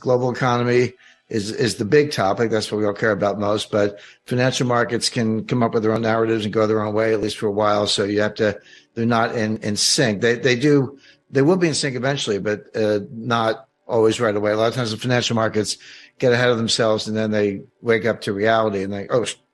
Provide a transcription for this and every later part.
global economy is the big topic. That's what we all care about most. But financial markets can come up with their own narratives and go their own way, at least for a while. So they're not in sync. They will be in sync eventually, but not always right away. A lot of times the financial markets get ahead of themselves and then they wake up to reality and they,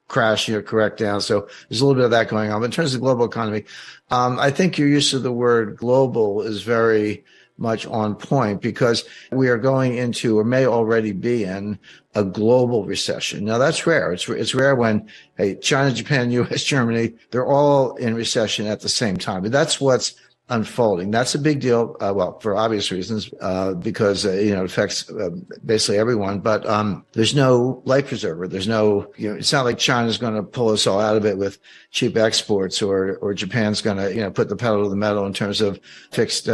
crash, correct down. So there's a little bit of that going on. But in terms of global economy, I think your use of the word global is very much on point because we are going into or may already be in a global recession. Now that's rare. It's rare when China, Japan, US, Germany, they're all in recession at the same time. But that's what's unfolding. That's a big deal. For obvious reasons, because, it affects basically everyone, but, there's no life preserver. There's no, it's not like China's going to pull us all out of it with cheap exports or Japan's going to, put the pedal to the metal in terms of fixed,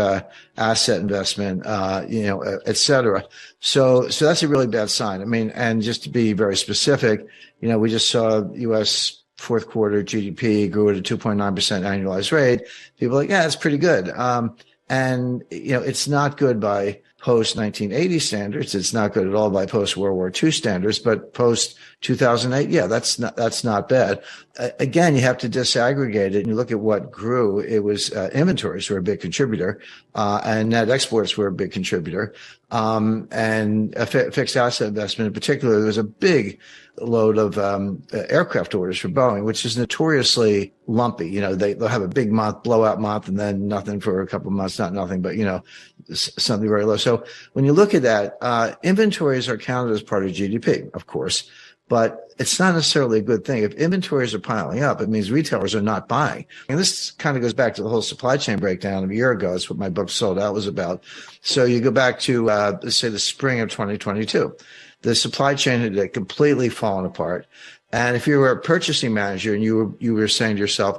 asset investment, et cetera. So that's a really bad sign. I mean, and just to be very specific, we just saw U.S. fourth quarter GDP grew at a 2.9% annualized rate. People are like, yeah, it's pretty good. And it's not good by post 1980 standards. It's not good at all by post World War II standards, but post 2008, yeah, that's not bad. Again, you have to disaggregate it and you look at what grew. It was inventories were a big contributor, and net exports were a big contributor, and fixed asset investment in particular. There was a big load of aircraft orders for Boeing, which is notoriously lumpy. They'll have a big month, blowout month, and then nothing for a couple of months, not nothing, but something very low. So when you look at that, inventories are counted as part of GDP, of course, but it's not necessarily a good thing. If inventories are piling up, it means retailers are not buying. And this kind of goes back to the whole supply chain breakdown of a year ago. That's what my book Sold Out was about. So you go back to, let's say the spring of 2022. The supply chain had completely fallen apart. And if you were a purchasing manager and you were saying to yourself,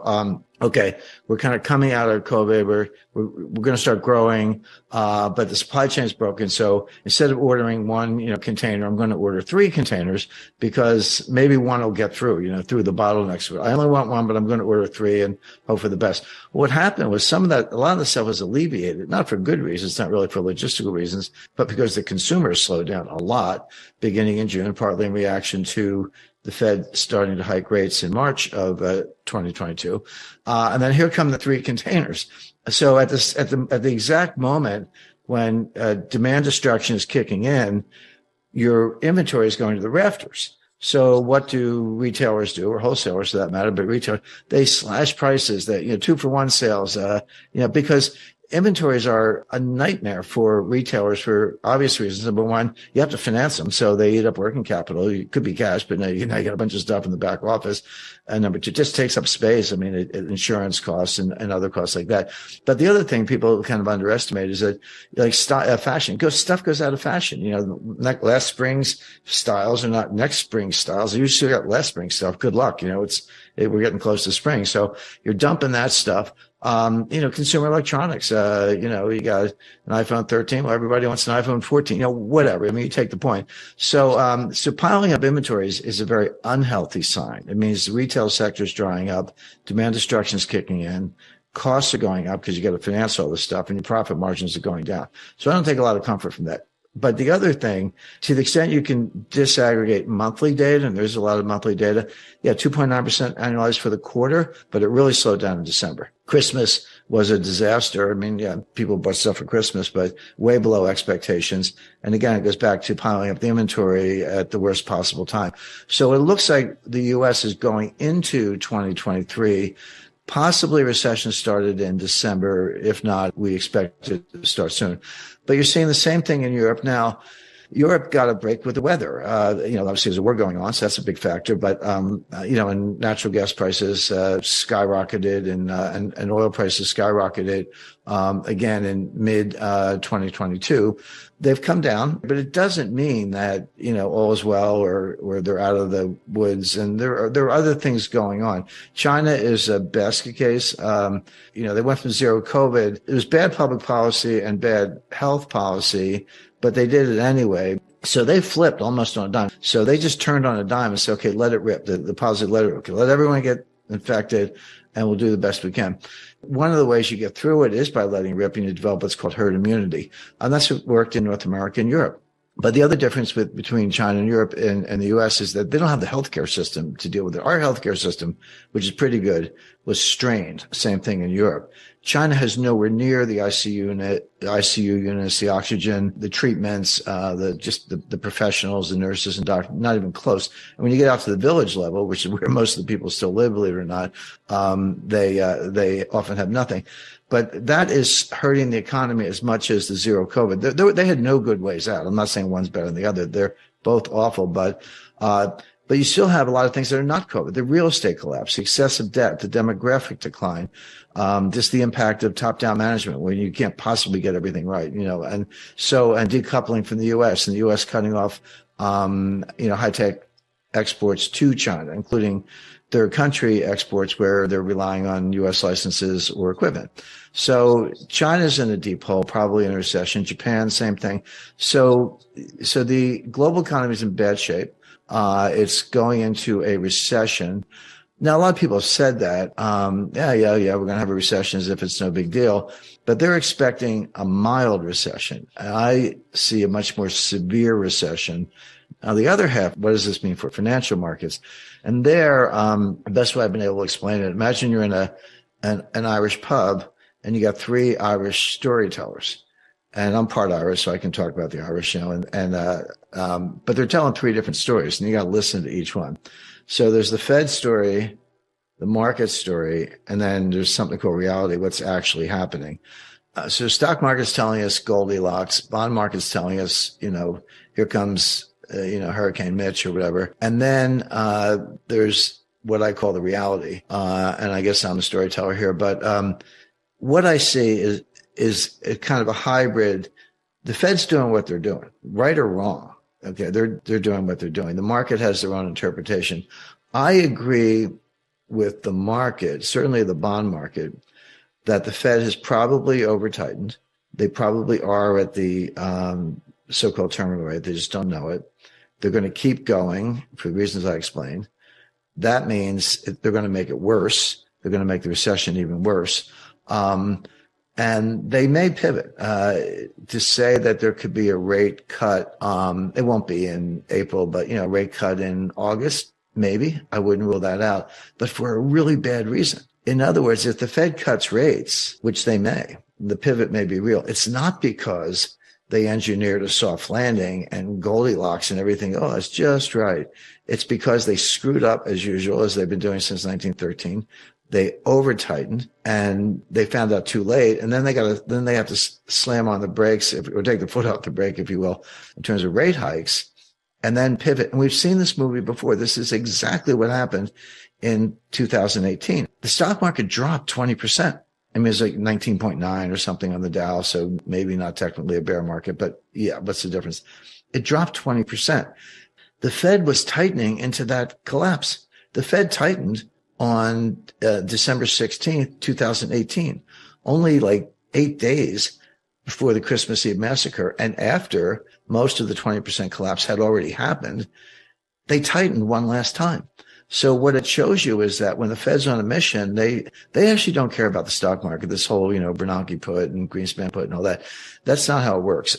okay, we're kind of coming out of COVID, we're going to start growing, but the supply chain is broken. So instead of ordering one, container, I'm going to order 3 containers because maybe one will get through, through the bottlenecks. I only want one, but I'm going to order 3 and hope for the best. What happened was a lot of the stuff was alleviated, not for good reasons, not really for logistical reasons, but because the consumers slowed down a lot beginning in June, partly in reaction to the Fed starting to hike rates in March of 2022. And then here come the 3 containers. So at the exact moment when demand destruction is kicking in, your inventory is going to the rafters. So what do retailers do, or wholesalers for that matter, but retailers, they slash prices, that 2-for-1 sales, because inventories are a nightmare for retailers for obvious reasons. Number one, you have to finance them, so they eat up working capital. It could be cash, but now you got a bunch of stuff in the back office. And number two, it just takes up space. I mean, insurance costs and other costs like that. But the other thing people kind of underestimate is that, like, fashion stuff goes out of fashion. Last spring's styles are not next spring's styles. You still got last spring stuff. Good luck. We're getting close to spring, so you're dumping that stuff. Consumer electronics, you got an iPhone 13. Well, everybody wants an iPhone 14, whatever. I mean, you take the point. So piling up inventories is a very unhealthy sign. It means the retail sector is drying up, demand destruction is kicking in, costs are going up because you got to finance all this stuff, and your profit margins are going down. So I don't take a lot of comfort from that. But the other thing, to the extent you can disaggregate monthly data, and there's a lot of monthly data, 2.9% annualized for the quarter, but it really slowed down in December. Christmas was a disaster. I mean, people bought stuff for Christmas, but way below expectations. And again, it goes back to piling up the inventory at the worst possible time. So it looks like the U.S. is going into 2023. Possibly recession started in December. If not, we expect it to start soon. But you're seeing the same thing in Europe now. Europe got a break with the weather. Obviously there's a war going on, so that's a big factor. But, and natural gas prices skyrocketed and oil prices skyrocketed again in mid 2022. They've come down, but it doesn't mean that, all is well or they're out of the woods. And there are other things going on. China is a basket case. They went from zero COVID. It was bad public policy and bad health policy, but they did it anyway. So they flipped almost on a dime. So they just turned on a dime and said, okay, let it rip. The policy, let it rip. Okay, let everyone get infected and we'll do the best we can. One of the ways you get through it is by letting it rip, and you develop what's called herd immunity. And that's what worked in North America and Europe. But the other difference between China and Europe and the US is that they don't have the healthcare system to deal with it. Our healthcare system, which is pretty good, was strained. Same thing in Europe. China has nowhere near the ICU units, the oxygen, the treatments, the professionals, the nurses and doctors, not even close. And when you get out to the village level, which is where most of the people still live, believe it or not, they often have nothing. But that is hurting the economy as much as the zero COVID. They had no good ways out. I'm not saying one's better than the other. They're both awful, but you still have a lot of things that are not COVID. The real estate collapse, the excessive debt, the demographic decline, just the impact of top-down management when you can't possibly get everything right, and decoupling from the U.S. and the U.S. cutting off, high-tech exports to China, including third country exports where they're relying on U.S. licenses or equipment. So China's in a deep hole, probably in a recession. Japan, same thing. So the global economy is in bad shape. It's going into a recession. Now, a lot of people have said that, we're going to have a recession as if it's no big deal, but they're expecting a mild recession. I see a much more severe recession. Now, the other half, what does this mean for financial markets? And there, the best way I've been able to explain it, imagine you're in an Irish pub and you got three Irish storytellers. And I'm part Irish, so I can talk about the Irish, but they're telling three different stories and you got to listen to each one. So there's the Fed story, the market story, and then there's something called reality, what's actually happening. So stock market's telling us Goldilocks, bond market's telling us, here comes Hurricane Mitch or whatever. And then there's what I call the reality. And I guess I'm a storyteller here, but what I see is a kind of a hybrid. The Fed's doing what they're doing, right or wrong. Okay, they're doing what they're doing. The market has their own interpretation. I agree with the market, certainly the bond market, that the Fed has probably over-tightened. They probably are at the so-called terminal rate. They just don't know it. They're going to keep going for the reasons I explained. That means they're going to make it worse. They're going to make the recession even worse. And they may pivot to say that there could be a rate cut. It won't be in April, but, rate cut in August, maybe. I wouldn't rule that out, but for a really bad reason. In other words, if the Fed cuts rates, which they may, the pivot may be real. It's not because they engineered a soft landing and Goldilocks and everything. Oh, that's just right. It's because they screwed up as usual, as they've been doing since 1913. They over-tightened and they found out too late. And then they have to slam on the brakes or take the foot off the brake, if you will, in terms of rate hikes and then pivot. And we've seen this movie before. This is exactly what happened in 2018. The stock market dropped 20%. I mean, it's like 19.9 or something on the Dow. So maybe not technically a bear market, but yeah, what's the difference? It dropped 20%. The Fed was tightening into that collapse. The Fed tightened on December 16th, 2018, only like 8 days before the Christmas Eve massacre. And after most of the 20% collapse had already happened, they tightened one last time. So what it shows you is that when the Fed's on a mission, they actually don't care about the stock market, this whole, Bernanke put and Greenspan put and all that. That's not how it works.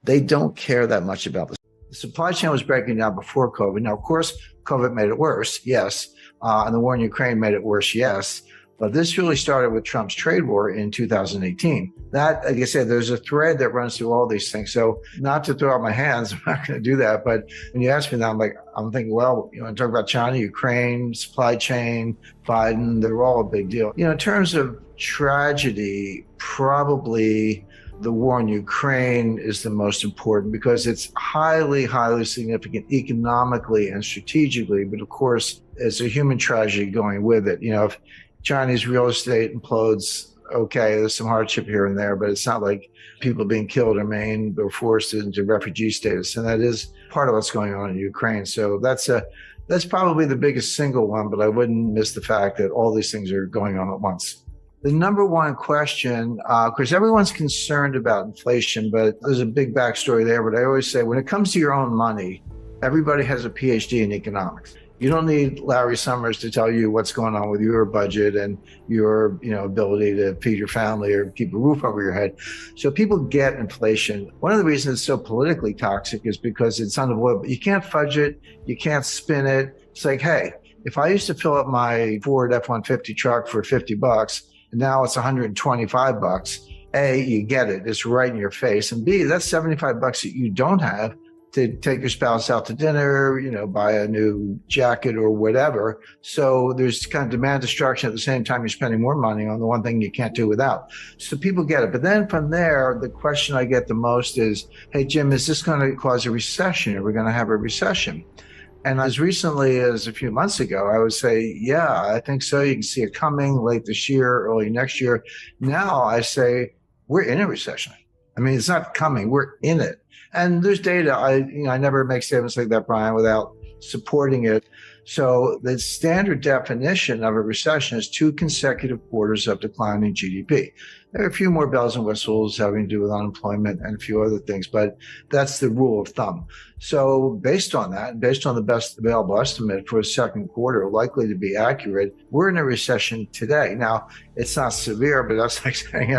They don't care that much about the supply chain was breaking down before COVID. Now, of course, COVID made it worse. Yes. And the war in Ukraine made it worse. Yes. But this really started with Trump's trade war in 2018. That, like I said, there's a thread that runs through all these things. So not to throw out my hands, I'm not going to do that. But when you ask me that, I'm thinking, well, I talk about China, Ukraine, supply chain, Biden, they're all a big deal. In terms of tragedy, probably the war in Ukraine is the most important because it's highly, highly significant economically and strategically. But of course, it's a human tragedy going with it. If Chinese real estate implodes, okay, there's some hardship here and there, but it's not like people being killed or maimed or forced into refugee status. And that is part of what's going on in Ukraine. So that's probably the biggest single one, but I wouldn't miss the fact that all these things are going on at once. The number one question, because everyone's concerned about inflation, but there's a big backstory there. But I always say when it comes to your own money, everybody has a PhD in economics. You don't need Larry Summers to tell you what's going on with your budget and your, ability to feed your family or keep a roof over your head. So people get inflation. One of the reasons it's so politically toxic is because it's unavoidable. You can't fudge it. You can't spin it. It's like, hey, if I used to fill up my Ford F-150 truck for $50 and now it's $125, A, you get it. It's right in your face. And B, that's $75 that you don't have to take your spouse out to dinner, buy a new jacket or whatever. So there's kind of demand destruction at the same time you're spending more money on the one thing you can't do without. So people get it. But then from there, the question I get the most is, hey, Jim, is this going to cause a recession? Are we going to have a recession? And as recently as a few months ago, I would say, yeah, I think so. You can see it coming late this year, early next year. Now I say, we're in a recession. I mean, it's not coming, we're in it. And there's data. I never make statements like that, Brian, without supporting it. So the standard definition of a recession is 2 consecutive quarters of declining GDP. There are a few more bells and whistles having to do with unemployment and a few other things, but that's the rule of thumb. So based on that, based on the best available estimate for a second quarter, likely to be accurate, we're in a recession today. Now, it's not severe, but that's like saying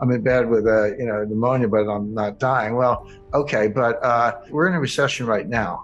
I'm in bed with pneumonia, but I'm not dying. Well, okay, but we're in a recession right now.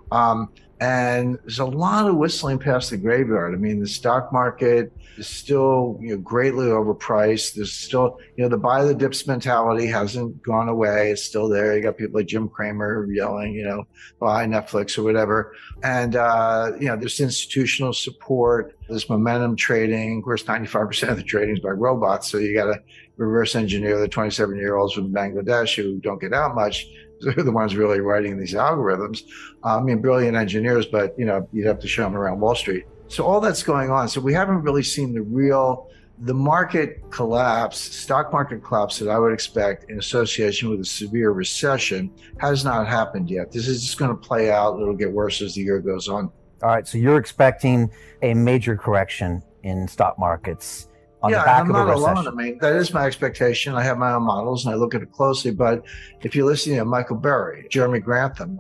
And there's a lot of whistling past the graveyard. I mean, the stock market is still greatly overpriced. There's still, the buy the dips mentality hasn't gone away. It's still there. You got people like Jim Cramer yelling, buy Netflix or whatever. And, there's institutional support. There's momentum trading. Of course, 95% of the trading is by robots. So you got to reverse engineer the 27-year-olds from Bangladesh who don't get out much. They're the ones really writing these algorithms. Brilliant engineers, but you'd have to show them around Wall Street. So all that's going on. So we haven't really seen the market collapse, stock market collapse that I would expect in association with a severe recession has not happened yet. This is just going to play out. It'll get worse as the year goes on. All right. So you're expecting a major correction in stock markets on the back of a recession. I'm not alone. I mean, that is my expectation. I have my own models and I look at it closely. But if you listen to Michael Burry, Jeremy Grantham,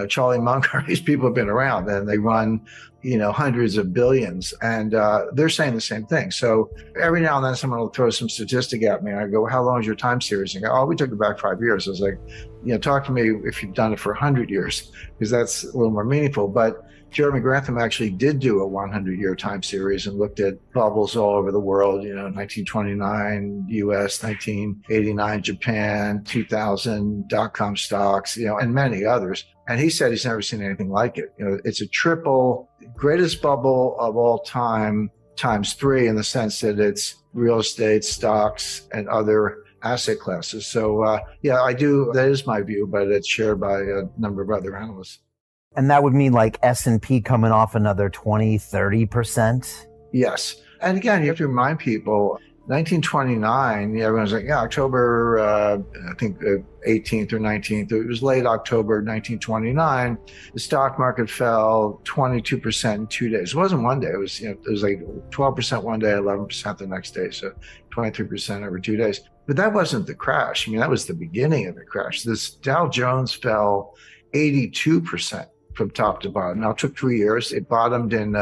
Charlie Munger, these people have been around and they run, hundreds of billions. And they're saying the same thing. So every now and then someone will throw some statistic at me and I go, how long is your time series? And I go, we took it back 5 years. I was like, talk to me if you've done it for 100 years, because that's a little more meaningful. But Jeremy Grantham actually did do a 100-year time series and looked at bubbles all over the world, 1929 US, 1989 Japan, 2000 dot-com stocks, and many others. And he said he's never seen anything like it. It's a triple greatest bubble of all time times 3 in the sense that it's real estate, stocks, and other asset classes. So, I do. That is my view, but it's shared by a number of other analysts. And that would mean like S&P coming off another 20, 30%? Yes. And again, you have to remind people, 1929, everyone's like, October, I think 18th or 19th, it was late October 1929, the stock market fell 22% in 2 days. It wasn't one day, it was like 12% one day, 11% the next day, so 23% over 2 days. But that wasn't the crash. That was the beginning of the crash. This Dow Jones fell 82% from top to bottom. Now, it took 3 years. It bottomed in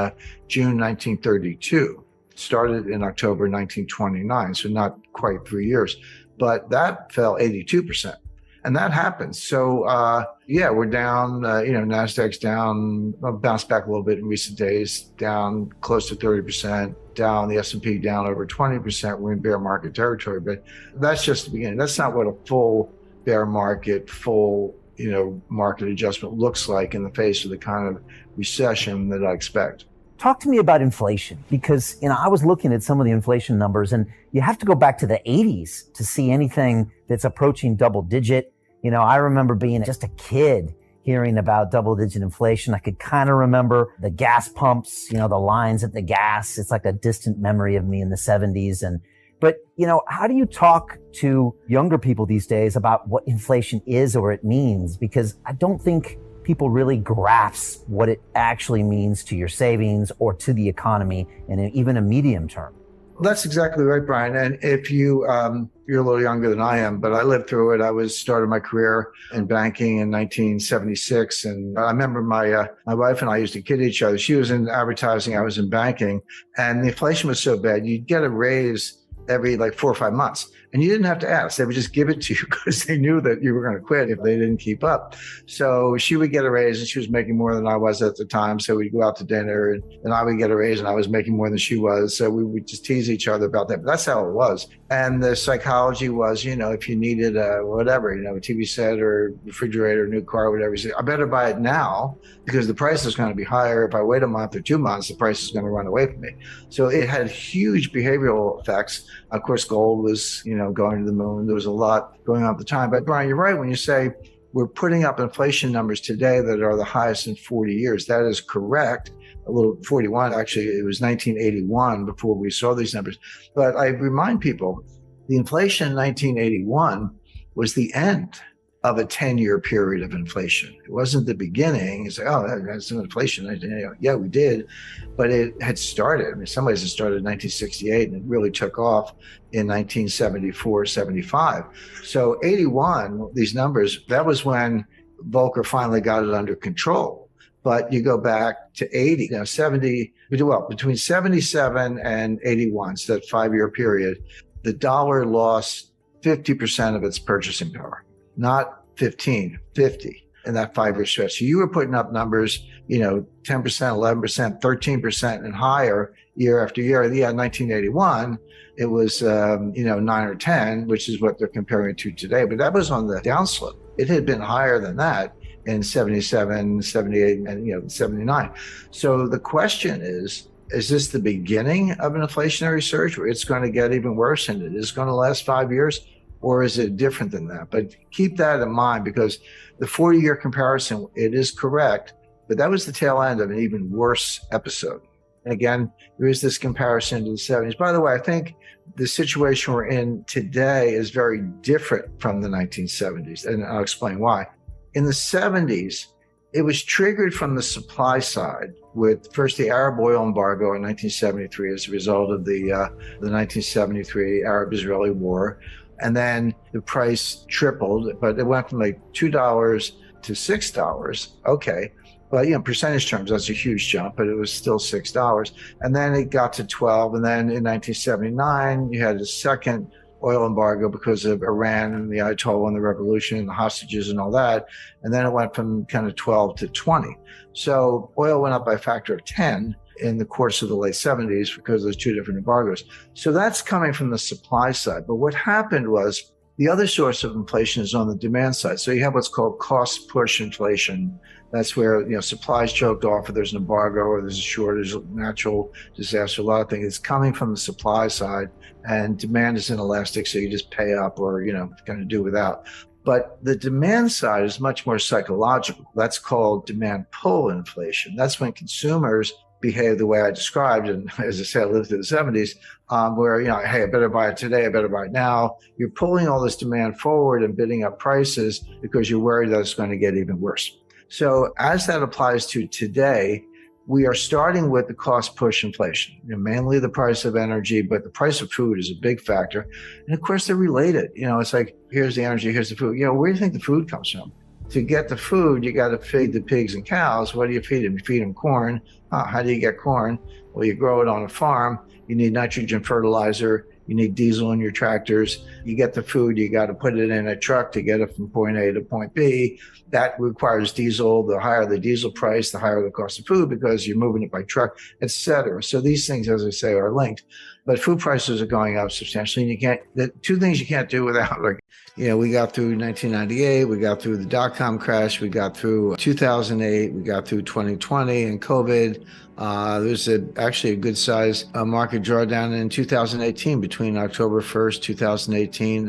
June 1932. Started in October 1929, so not quite 3 years. But that fell 82%. And that happens. So, we're down, NASDAQ's down, bounced back a little bit in recent days, down close to 30%, down, the S&P down over 20%. We're in bear market territory, but that's just the beginning. That's not what a full bear market, market adjustment looks like in the face of the kind of recession that I expect. Talk to me about inflation, because, I was looking at some of the inflation numbers and you have to go back to the 80s to see anything that's approaching double digit. I remember being just a kid hearing about double digit inflation. I could kind of remember the gas pumps, the lines at the gas. It's like a distant memory of me in the 70s. But, how do you talk to younger people these days about what inflation is or it means? Because I don't think people really grasp what it actually means to your savings or to the economy in even a medium term. That's exactly right, Brian. And if you're a little younger than I am, but I lived through it. I started my career in banking in 1976. And I remember my wife and I used to kid each other. She was in advertising, I was in banking, and the inflation was so bad, you'd get a raise every like 4 or 5 months. And you didn't have to ask. They would just give it to you because they knew that you were going to quit if they didn't keep up. So she would get a raise, and she was making more than I was at the time. So we'd go out to dinner, and I would get a raise, and I was making more than she was. So we would just tease each other about that. But that's how it was. And the psychology was, if you needed a TV set or refrigerator, new car, whatever, you say, I better buy it now because the price is going to be higher. If I wait a month or 2 months, the price is going to run away from me. So it had huge behavioral effects. Of course, gold was, going to the moon. There was a lot going on at the time. But Brian, you're right when you say we're putting up inflation numbers today that are the highest in 40 years. That is correct. A little 41, actually, it was 1981 before we saw these numbers. But I remind people, the inflation in 1981 was the end of a 10-year period of inflation. It wasn't the beginning. It's like, that's some inflation. Yeah, we did. But it had started. In some ways, it started in 1968, and it really took off in 1974, 75. So 81, these numbers, that was when Volcker finally got it under control. But you go back to 80, 70, between 77 and 81, so that 5-year period, the dollar lost 50% of its purchasing power, not 15, 50 in that 5-year stretch. So you were putting up numbers, 10%, 11%, 13% and higher year after year. Yeah, 1981, it was, 9 or 10, which is what they're comparing it to today. But that was on the downslope. It had been higher than that in 77, 78, and 79. So the question is this the beginning of an inflationary surge where it's going to get even worse and it is going to last 5 years? Or is it different than that? But keep that in mind, because the 40-year comparison, it is correct, but that was the tail end of an even worse episode. And again, there is this comparison to the 70s. By the way, I think the situation we're in today is very different from the 1970s, and I'll explain why. In the 70s, it was triggered from the supply side with first the Arab oil embargo in 1973 as a result of the 1973 Arab-Israeli war. And then the price tripled, but it went from like $2 to $6. Okay. But, percentage terms, that's a huge jump, but it was still $6. And then it got to 12. And then in 1979, you had a second oil embargo because of Iran and the Ayatollah and the revolution and the hostages and all that. And then it went from kind of 12 to 20. So oil went up by a factor of 10 in the course of the late 70s because of those two different embargoes. So that's coming from the supply side. But what happened was the other source of inflation is on the demand side. So you have what's called cost push inflation. That's where, supplies choked off, or there's an embargo, or there's a shortage, natural disaster, a lot of things. It's coming from the supply side, and demand is inelastic, so you just pay up or, kind of do without. But the demand side is much more psychological. That's called demand pull inflation. That's when consumers behave the way I described. And as I said, I lived through the 70s, where, hey, I better buy it today. I better buy it now. You're pulling all this demand forward and bidding up prices because you're worried that it's going to get even worse. So as that applies to today, we are starting with the cost push inflation, mainly the price of energy, but the price of food is a big factor. And of course, they're related. It's like, here's the energy, here's the food. Where do you think the food comes from? To get the food, you got to feed the pigs and cows. What do you feed them? You feed them corn. How do you get corn? Well, you grow it on a farm. You need nitrogen fertilizer. You need diesel in your tractors. You get the food, you got to put it in a truck to get it from point A to point B. That requires diesel. The higher the diesel price, the higher the cost of food because you're moving it by truck, et cetera. So these things, as I say, are linked. But food prices are going up substantially. And the two things you can't do without, we got through 1998, we got through the dot-com crash, we got through 2008, we got through 2020 and COVID. There's actually a good size market drawdown in 2018 between October 1st, 2018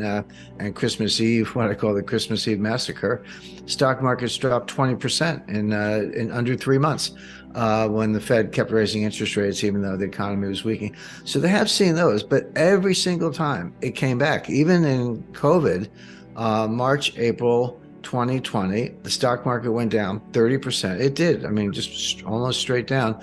and Christmas Eve, what I call the Christmas Eve massacre. Stock markets dropped 20% in under 3 months when the Fed kept raising interest rates, even though the economy was weakening. So they have seen those, but every single time it came back, even in COVID, March, April 2020, the stock market went down 30%. It did. Just almost straight down.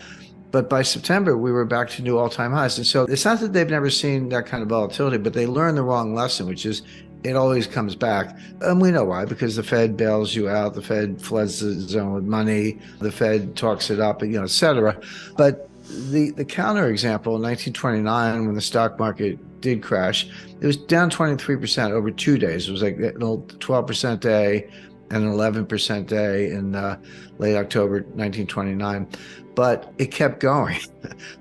But by September, we were back to new all-time highs. And so it's not that they've never seen that kind of volatility, but they learned the wrong lesson, which is it always comes back. And we know why, because the Fed bails you out, the Fed floods the zone with money, the Fed talks it up, et cetera. But the counter example in 1929, when the stock market did crash, it was down 23% over 2 days. It was like a 12% day and an 11% day in late October 1929. But it kept going.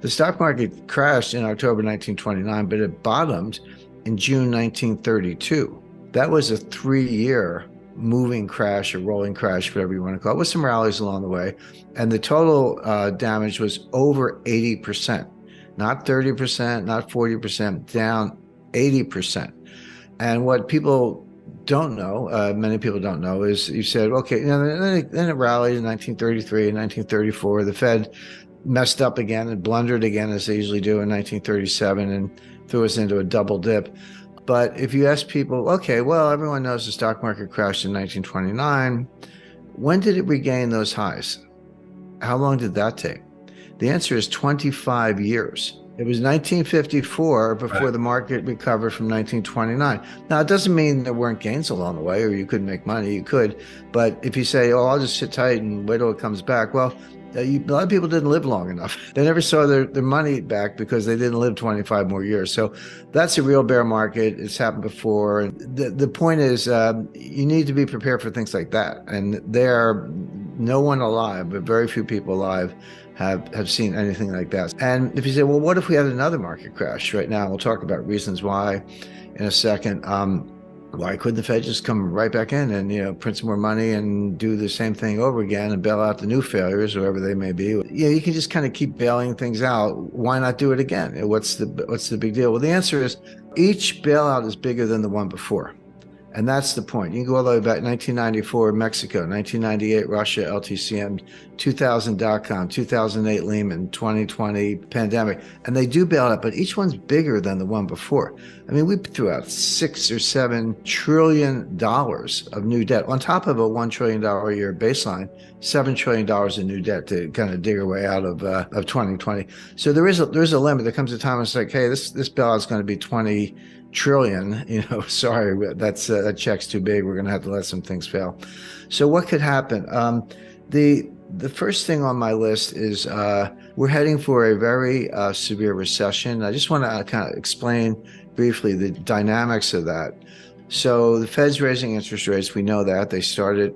The stock market crashed in October 1929, but it bottomed in June 1932. That was a 3-year moving crash or rolling crash, whatever you want to call it, with some rallies along the way. And the total damage was over 80%, not 30%, not 40%, down 80%. And what people don't know, many people don't know, is you said, okay, then it rallied in 1933 and 1934. The Fed messed up again and blundered again, as they usually do in 1937, and threw us into a double dip. But if you ask people, okay, well, everyone knows the stock market crashed in 1929. When did it regain those highs? How long did that take? The answer is 25 years. It was 1954 before the market recovered from 1929. Now, it doesn't mean there weren't gains along the way or you couldn't make money. You could. But if you say, oh, I'll just sit tight and wait till it comes back, well, a lot of people didn't live long enough. They never saw their money back because they didn't live 25 more years. So that's a real bear market. It's happened before. And the point is, you need to be prepared for things like that. And there are no one alive, but very few people alive have seen anything like that. And if you say, well, what if we had another market crash right now? We'll talk about reasons why in a second. Why couldn't the Fed just come right back in and, print some more money and do the same thing over again and bail out the new failures, whoever they may be? You can just kind of keep bailing things out. Why not do it again? What's the big deal? Well, the answer is each bailout is bigger than the one before. And that's the point. You can go all the way back 1994, Mexico, 1998, Russia, LTCM, 2000 dot-com, 2008 Lehman, 2020 pandemic. And they do bail out, but each one's bigger than the one before. I mean, we threw out $6 or $7 trillion of new debt on top of a $1 trillion a year baseline, $7 trillion in new debt to kind of dig our way out of 2020. So there's a limit. There comes a time when it's like, hey, this bailout is going to be 20 trillion, sorry, that check's too big. We're going to have to let some things fail. So what could happen? The first thing on my list is we're heading for a very severe recession. I just want to kind of explain briefly the dynamics of that. So the Fed's raising interest rates. We know that they started,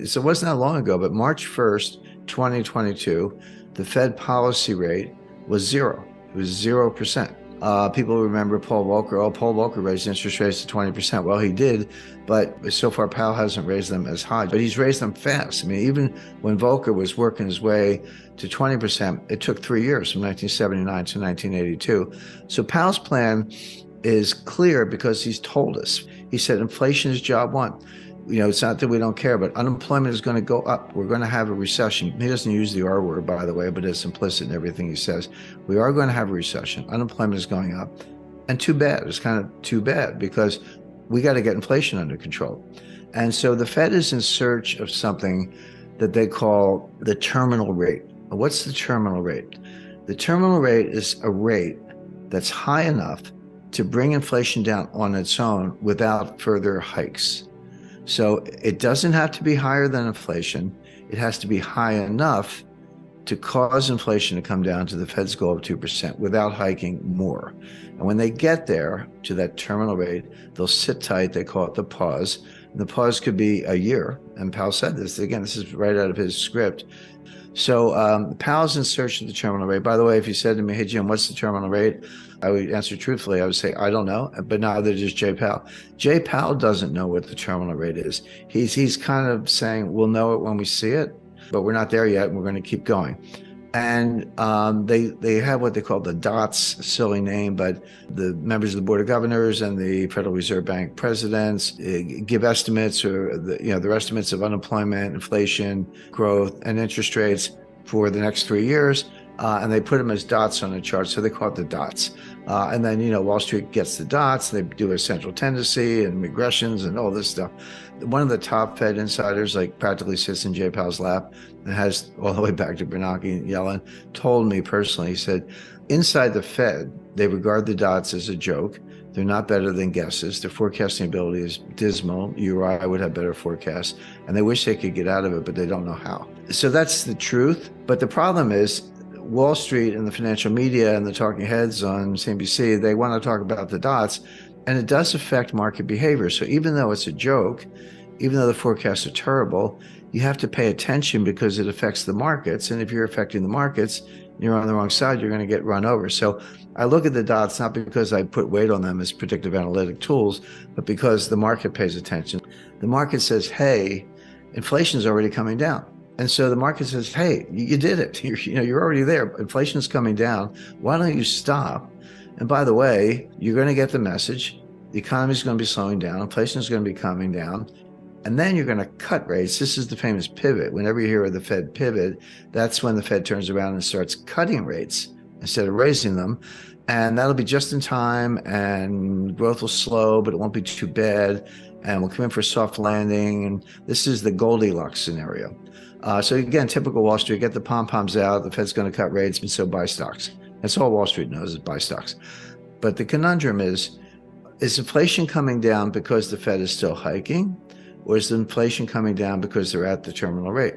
so it wasn't that long ago, but March 1st, 2022, the Fed policy rate was zero. It was 0%. People remember Paul Volcker. Oh, Paul Volcker raised interest rates to 20%. Well, he did, but so far Powell hasn't raised them as high. But he's raised them fast. I mean, even when Volcker was working his way to 20%, it took 3 years from 1979 to 1982. So Powell's plan is clear because he's told us. He said inflation is job one. It's not that we don't care, but unemployment is going to go up. We're going to have a recession. He doesn't use the R word, by the way, but it's implicit in everything he says. We are going to have a recession. Unemployment is going up. And too bad. It's kind of too bad because we got to get inflation under control. And so the Fed is in search of something that they call the terminal rate. What's the terminal rate? The terminal rate is a rate that's high enough to bring inflation down on its own without further hikes. So it doesn't have to be higher than inflation. It has to be high enough to cause inflation to come down to the Fed's goal of 2% without hiking more. And when they get there to that terminal rate, they'll sit tight. They call it the pause. And the pause could be a year. And Powell said this. Again, this is right out of his script. So Powell's in search of the terminal rate. By the way, if you said to me, hey, Jim, what's the terminal rate? I would answer truthfully. I would say, I don't know, but neither does Jay Powell. Jay Powell doesn't know what the terminal rate is. He's kind of saying, we'll know it when we see it, but we're not there yet, and we're going to keep going. And they have what they call the DOTS, silly name, but the members of the Board of Governors and the Federal Reserve Bank presidents give estimates, or their estimates of unemployment, inflation, growth, and interest rates for the next 3 years. and they put them as dots on a chart, so they call it the dots. And then, Wall Street gets the dots. They do a central tendency and regressions and all this stuff. One of the top Fed insiders, like practically sits in Jay Powell's lap and has all the way back to Bernanke and Yellen, told me personally, he said, inside the Fed, they regard the dots as a joke. They're not better than guesses. Their forecasting ability is dismal. You or I would have better forecasts, and they wish they could get out of it, but they don't know how. So that's the truth. But the problem is Wall Street and the financial media and the talking heads on CNBC, they want to talk about the dots, and it does affect market behavior. So even though it's a joke, even though the forecasts are terrible, you have to pay attention because it affects the markets. And if you're affecting the markets, you're on the wrong side, you're going to get run over. So I look at the dots not because I put weight on them as predictive analytic tools, but because the market pays attention. The market says, hey, inflation is already coming down. And so the market says, hey, you did it. You're already there. Inflation is coming down. Why don't you stop? And by the way, you're going to get the message. The economy is going to be slowing down. Inflation is going to be coming down. And then you're going to cut rates. This is the famous pivot. Whenever you hear of the Fed pivot, that's when the Fed turns around and starts cutting rates instead of raising them. And that'll be just in time, and growth will slow, but it won't be too bad. And we'll come in for a soft landing. And this is the Goldilocks scenario. So again, typical Wall Street, get the pom-poms out. The Fed's going to cut rates, and so buy stocks. That's all Wall Street knows is buy stocks. But the conundrum is inflation coming down because the Fed is still hiking? Or is the inflation coming down because they're at the terminal rate?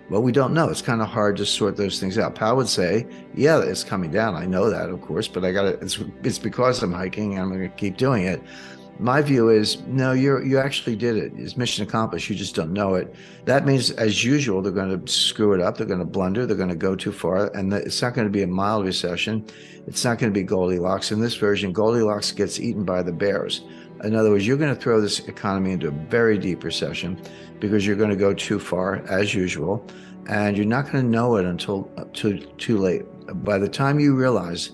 Well, we don't know. It's kind of hard to sort those things out. Powell would say, yeah, it's coming down. I know that, of course, but it's because I'm hiking and I'm going to keep doing it. My view is, no, you actually did it. It's mission accomplished. You just don't know it. That means, as usual, they're going to screw it up. They're going to blunder. They're going to go too far. And it's not going to be a mild recession. It's not going to be Goldilocks. In this version, Goldilocks gets eaten by the bears. In other words, you're going to throw this economy into a very deep recession because you're going to go too far, as usual, and you're not going to know it until too late. By the time you realize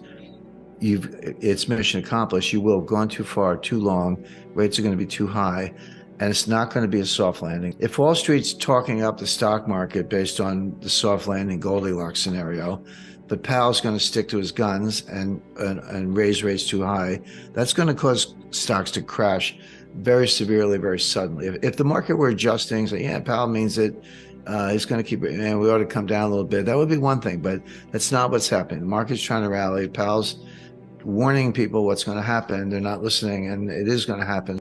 it's mission accomplished, you will have gone too far, too long, rates are going to be too high, and it's not going to be a soft landing. If Wall Street's talking up the stock market based on the soft landing Goldilocks scenario, but Powell's going to stick to his guns and raise rates too high, that's going to cause stocks to crash very severely, very suddenly. If the market were adjusting, say, yeah, Powell means it, he's going to keep it, and we ought to come down a little bit, that would be one thing, but that's not what's happening. The market's trying to rally. Powell's warning people what's going to happen. They're not listening, and it is going to happen.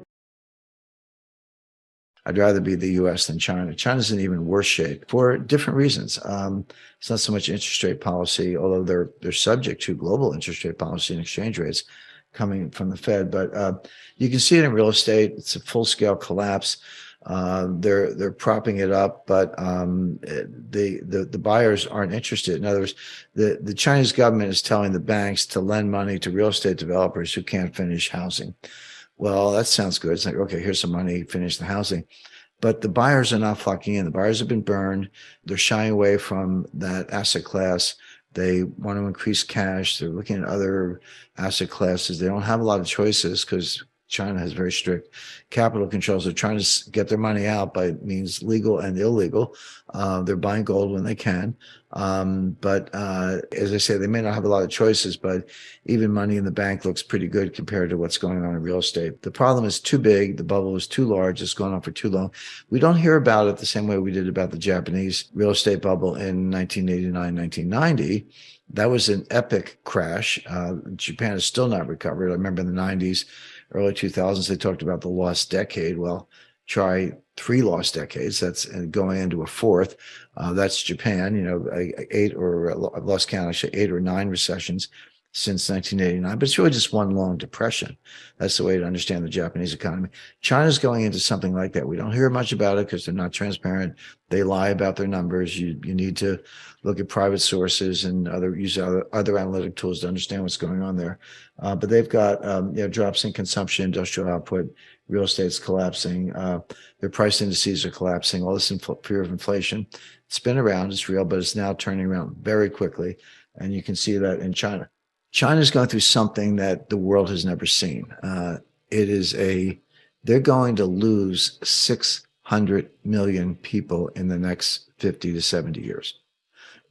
I'd rather be the U.S. than China. China's in even worse shape for different reasons. It's not so much interest rate policy, although they're subject to global interest rate policy and exchange rates coming from the Fed. But you can see it in real estate. It's a full-scale collapse. They're propping it up, but the buyers aren't interested. In other words, the Chinese government is telling the banks to lend money to real estate developers who can't finish housing. Well, that sounds good. It's like, okay, here's some money, finish the housing. But the buyers are not flocking in. The buyers have been burned. They're shying away from that asset class. They want to increase cash. They're looking at other asset classes. They don't have a lot of choices because China has very strict capital controls. They're trying to get their money out by means legal and illegal. They're buying gold when they can. But as I say, they may not have a lot of choices, but even money in the bank looks pretty good compared to what's going on in real estate. The problem is too big. The bubble is too large. It's gone on for too long. We don't hear about it the same way we did about the Japanese real estate bubble in 1989, 1990. That was an epic crash. Japan is still not recovered. I remember in the 90s, early 2000s, they talked about the lost decade. Well, try 3 lost decades. That's going into a 4th. That's Japan. I've lost count, actually 8 or 9 recessions since 1989. But it's really just one long depression. That's the way to understand the Japanese economy. China's going into something like that. We don't hear much about it because they're not transparent. They lie about their numbers. You need to look at private sources and use other analytic tools to understand what's going on there. But they've got drops in consumption, industrial output, real estate's collapsing, their price indices are collapsing, all this fear of inflation. It's been around, it's real, but it's now turning around very quickly. And you can see that in China. China's going through something that the world has never seen. They're going to lose 600 million people in the next 50 to 70 years.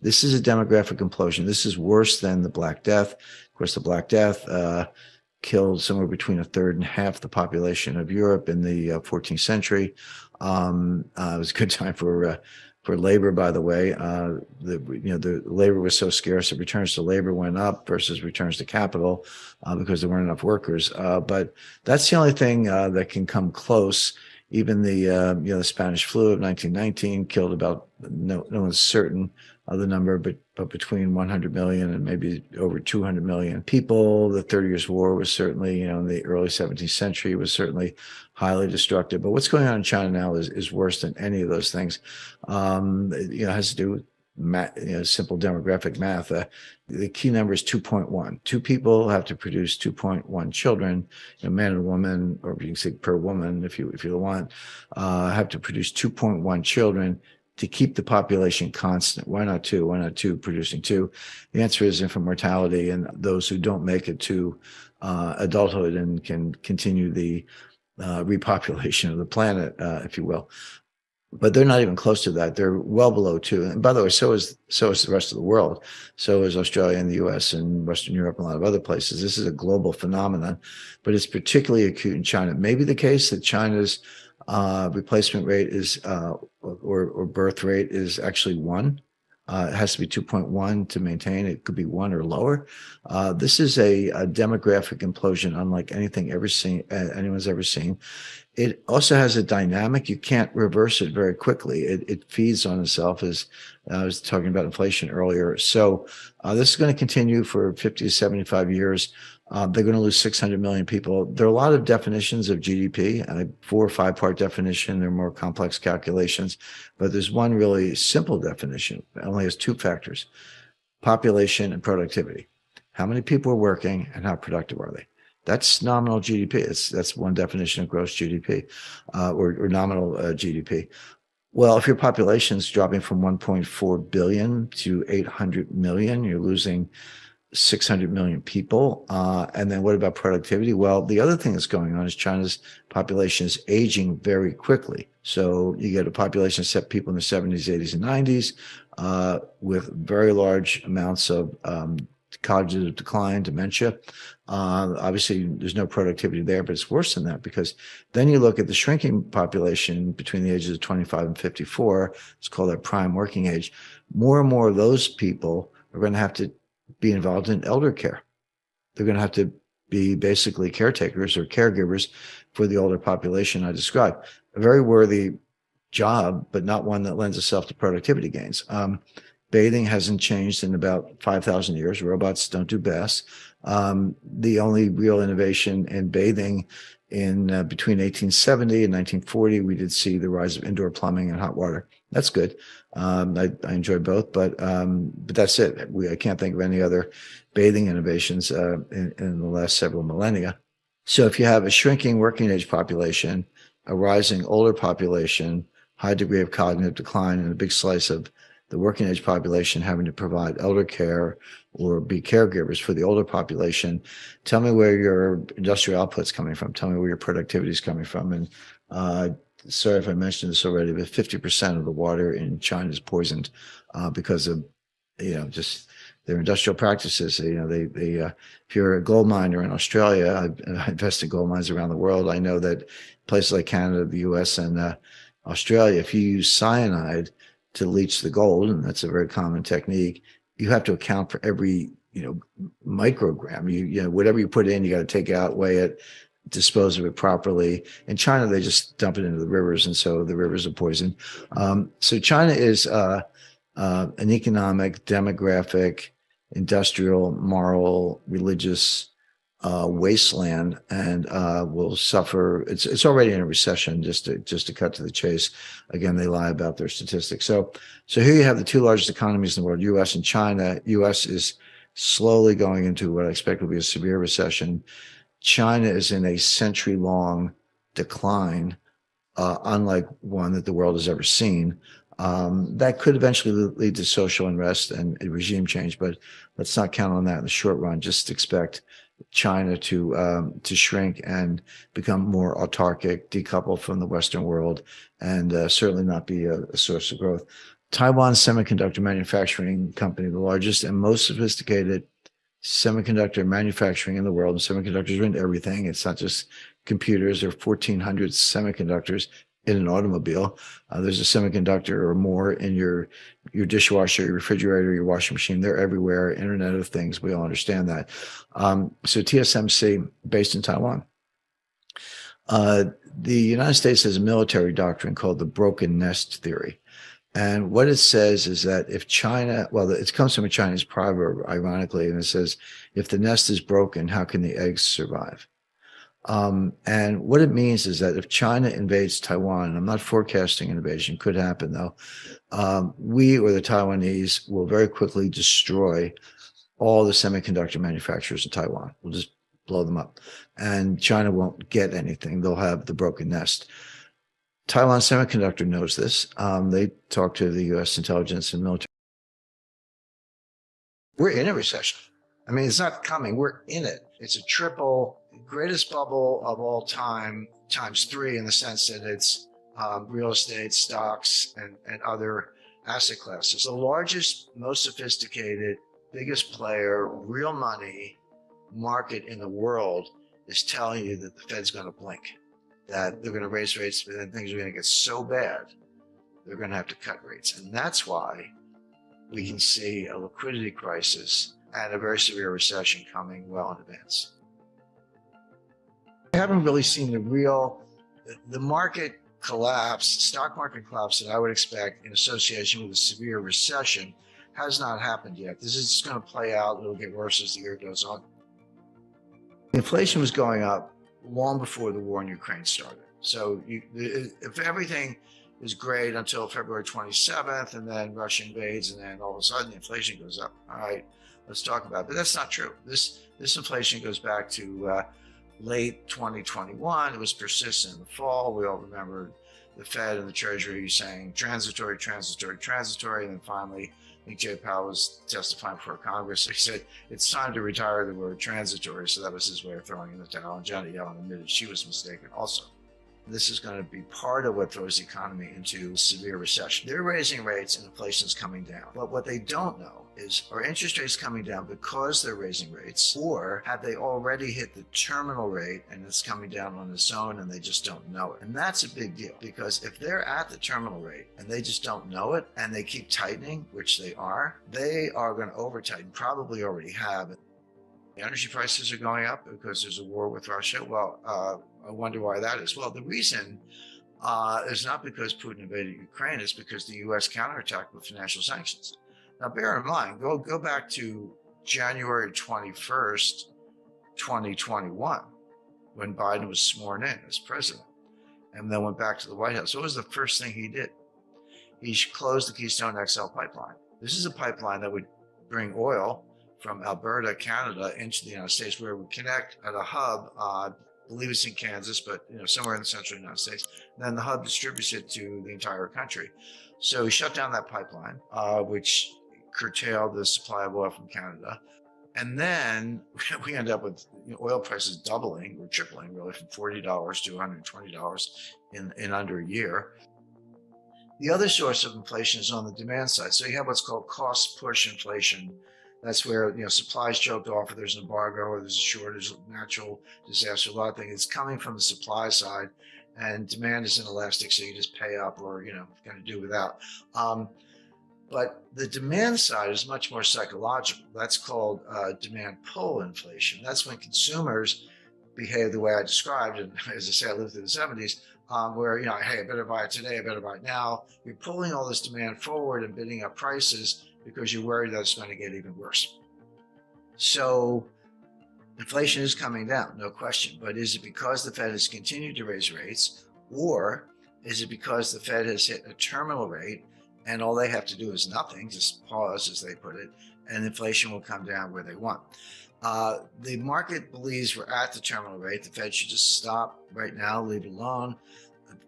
This is a demographic implosion. This is worse than the Black Death. Of course, the Black Death killed somewhere between a third and half the population of Europe in the 14th century. It was a good time for labor, by the way. The labor was so scarce that returns to labor went up versus returns to capital because there weren't enough workers. But that's the only thing that can come close. Even the Spanish flu of 1919 killed about, no one's certain of the number, but between 100 million and maybe over 200 million people. The 30 Years' War was certainly, in the early 17th century, was certainly highly destructive. But what's going on in China now is worse than any of those things. It has to do with simple demographic math. The key number is 2.1. Two people have to produce 2.1 children. A man and a woman, or you can say per woman if you want, have to produce 2.1 children to keep the population constant. Why not two? Why not two producing two? The answer is infant mortality and those who don't make it to adulthood and can continue the repopulation of the planet, if you will. But they're not even close to that. They're well below two. And by the way, so is the rest of the world. So is Australia and the US and Western Europe and a lot of other places. This is a global phenomenon, but it's particularly acute in China. It may be the case that China's replacement rate is or birth rate is actually 1. It has to be 2.1 to maintain. It could be 1 or lower. This is a demographic implosion unlike anything anyone's ever seen. It also has a dynamic. You can't reverse it very quickly. It feeds on itself, as I was talking about inflation earlier. So this is going to continue for 50 to 75 years. They're going to lose 600 million people. There are a lot of definitions of GDP, 4 or 5 part definition. There are more complex calculations, but there's one really simple definition. It only has 2 factors: population and productivity. How many people are working and how productive are they? That's nominal GDP. That's one definition of gross GDP or nominal GDP. Well, if your population is dropping from 1.4 billion to 800 million, you're losing 600 million people. And then what about productivity? Well, the other thing that's going on is China's population is aging very quickly. So you get a population set people in the 70s, 80s, and 90s with very large amounts of cognitive decline, dementia. Obviously, there's no productivity there, but it's worse than that because then you look at the shrinking population between the ages of 25 and 54. It's called that prime working age. More and more of those people are going to have to be involved in elder care. They're going to have to be basically caretakers or caregivers for the older population I described. A very worthy job, but not one that lends itself to productivity gains. Bathing hasn't changed in about 5,000 years. Robots don't do baths. The only real innovation in bathing in between 1870 and 1940, we did see the rise of indoor plumbing and hot water. That's good. I enjoy both, but that's it. I can't think of any other bathing innovations in the last several millennia. So if you have a shrinking working age population, a rising older population, high degree of cognitive decline, and a big slice of the working age population having to provide elder care or be caregivers for the older population, tell me where your industrial output's coming from. Tell me where your productivity is coming from. And sorry if I mentioned this already, but 50% of the water in China is poisoned because of, just their industrial practices. They if you're a gold miner in Australia, I invest in gold mines around the world. I know that places like Canada, the US, and Australia, if you use cyanide to leach the gold, and that's a very common technique, you have to account for every, microgram. Whatever you put in, you got to take out, weigh it, dispose of it properly. In China, they just dump it into the rivers, and so the rivers are poisoned. So China is an economic, demographic, industrial, moral, religious wasteland, and will suffer. It's already in a recession. Just to cut to the chase, again, they lie about their statistics. So here you have the 2 largest economies in the world, U.S. and China. U.S. is slowly going into what I expect will be a severe recession. China is in a century-long decline, unlike one that the world has ever seen. That could eventually lead to social unrest and a regime change, but let's not count on that in the short run. Just expect China to shrink and become more autarkic, decoupled from the Western world, and certainly not be a source of growth. Taiwan Semiconductor Manufacturing Company, the largest and most sophisticated semiconductor manufacturing in the world. And semiconductors are in everything. It's not just computers. There are 1,400 semiconductors in an automobile. There's a semiconductor or more in your dishwasher, your refrigerator, your washing machine. They're everywhere. Internet of Things. We all understand that. So TSMC, based in Taiwan. The United States has a military doctrine called the broken nest theory. And what it says is that if China, well, it comes from a Chinese proverb, ironically, and it says, if the nest is broken, how can the eggs survive? And what it means is that if China invades Taiwan, and I'm not forecasting an invasion, could happen though, we or the Taiwanese will very quickly destroy all the semiconductor manufacturers in Taiwan. We'll just blow them up. And China won't get anything. They'll have the broken nest. Taiwan Semiconductor knows this. They talk to the U.S. intelligence and military. We're in a recession. I mean, it's not coming. We're in it. It's a triple, greatest bubble of all time, times three, in the sense that it's real estate, stocks, and other asset classes. The largest, most sophisticated, biggest player, real money market in the world is telling you that the Fed's going to blink, that they're going to raise rates, but then things are going to get so bad, they're going to have to cut rates. And that's why we can see a liquidity crisis and a very severe recession coming well in advance. I haven't really seen the market collapse, stock market collapse that I would expect in association with a severe recession has not happened yet. This is going to play out. It'll get worse as the year goes on. Inflation was going up long before the war in Ukraine started. So if everything is great until February 27th, and then Russia invades, and then all of a sudden the inflation goes up. All right, let's talk about it. But that's not true. This inflation goes back to late 2021. It was persistent in the fall. We all remember the Fed and the Treasury saying transitory, transitory, transitory, and then finally, I think Jay Powell was testifying before Congress. He said, it's time to retire the word transitory. So that was his way of throwing in the towel. And Janet Yellen admitted she was mistaken also. This is going to be part of what throws the economy into severe recession. They're raising rates and inflation is coming down. But what they don't know is, are interest rates coming down because they're raising rates, or have they already hit the terminal rate and it's coming down on its own and they just don't know it? And that's a big deal, because if they're at the terminal rate and they just don't know it and they keep tightening, which they are going to over tighten, probably already have. The energy prices are going up because there's a war with Russia. Well, I wonder why that is. Well, the reason is not because Putin invaded Ukraine, it's because the U.S. counterattacked with financial sanctions. Now, bear in mind, go back to January 21st, 2021, when Biden was sworn in as president, and then went back to the White House. What was the first thing he did? He closed the Keystone XL pipeline. This is a pipeline that would bring oil from Alberta, Canada, into the United States, where we connect at a hub. I believe it's in Kansas, but somewhere in the central United States. And then the hub distributes it to the entire country. So he shut down that pipeline, which curtailed the supply of oil from Canada. And then we end up with oil prices doubling or tripling, really, from $40 to $120 in under a year. The other source of inflation is on the demand side. So you have what's called cost push inflation. That's where supplies choked off, or there's an embargo, or there's a shortage, natural disaster, a lot of things. It's coming from the supply side, and demand is inelastic, so you just pay up or kind of do without. But the demand side is much more psychological. That's called demand pull inflation. That's when consumers behave the way I described, and as I say, I lived through the 70s, where hey, I better buy it today, I better buy it now. You're pulling all this demand forward and bidding up prices because you're worried that it's going to get even worse. So inflation is coming down, no question. But is it because the Fed has continued to raise rates, or is it because the Fed has hit a terminal rate and all they have to do is nothing, just pause, as they put it, and inflation will come down where they want? The market believes we're at the terminal rate. The Fed should just stop right now, leave it alone.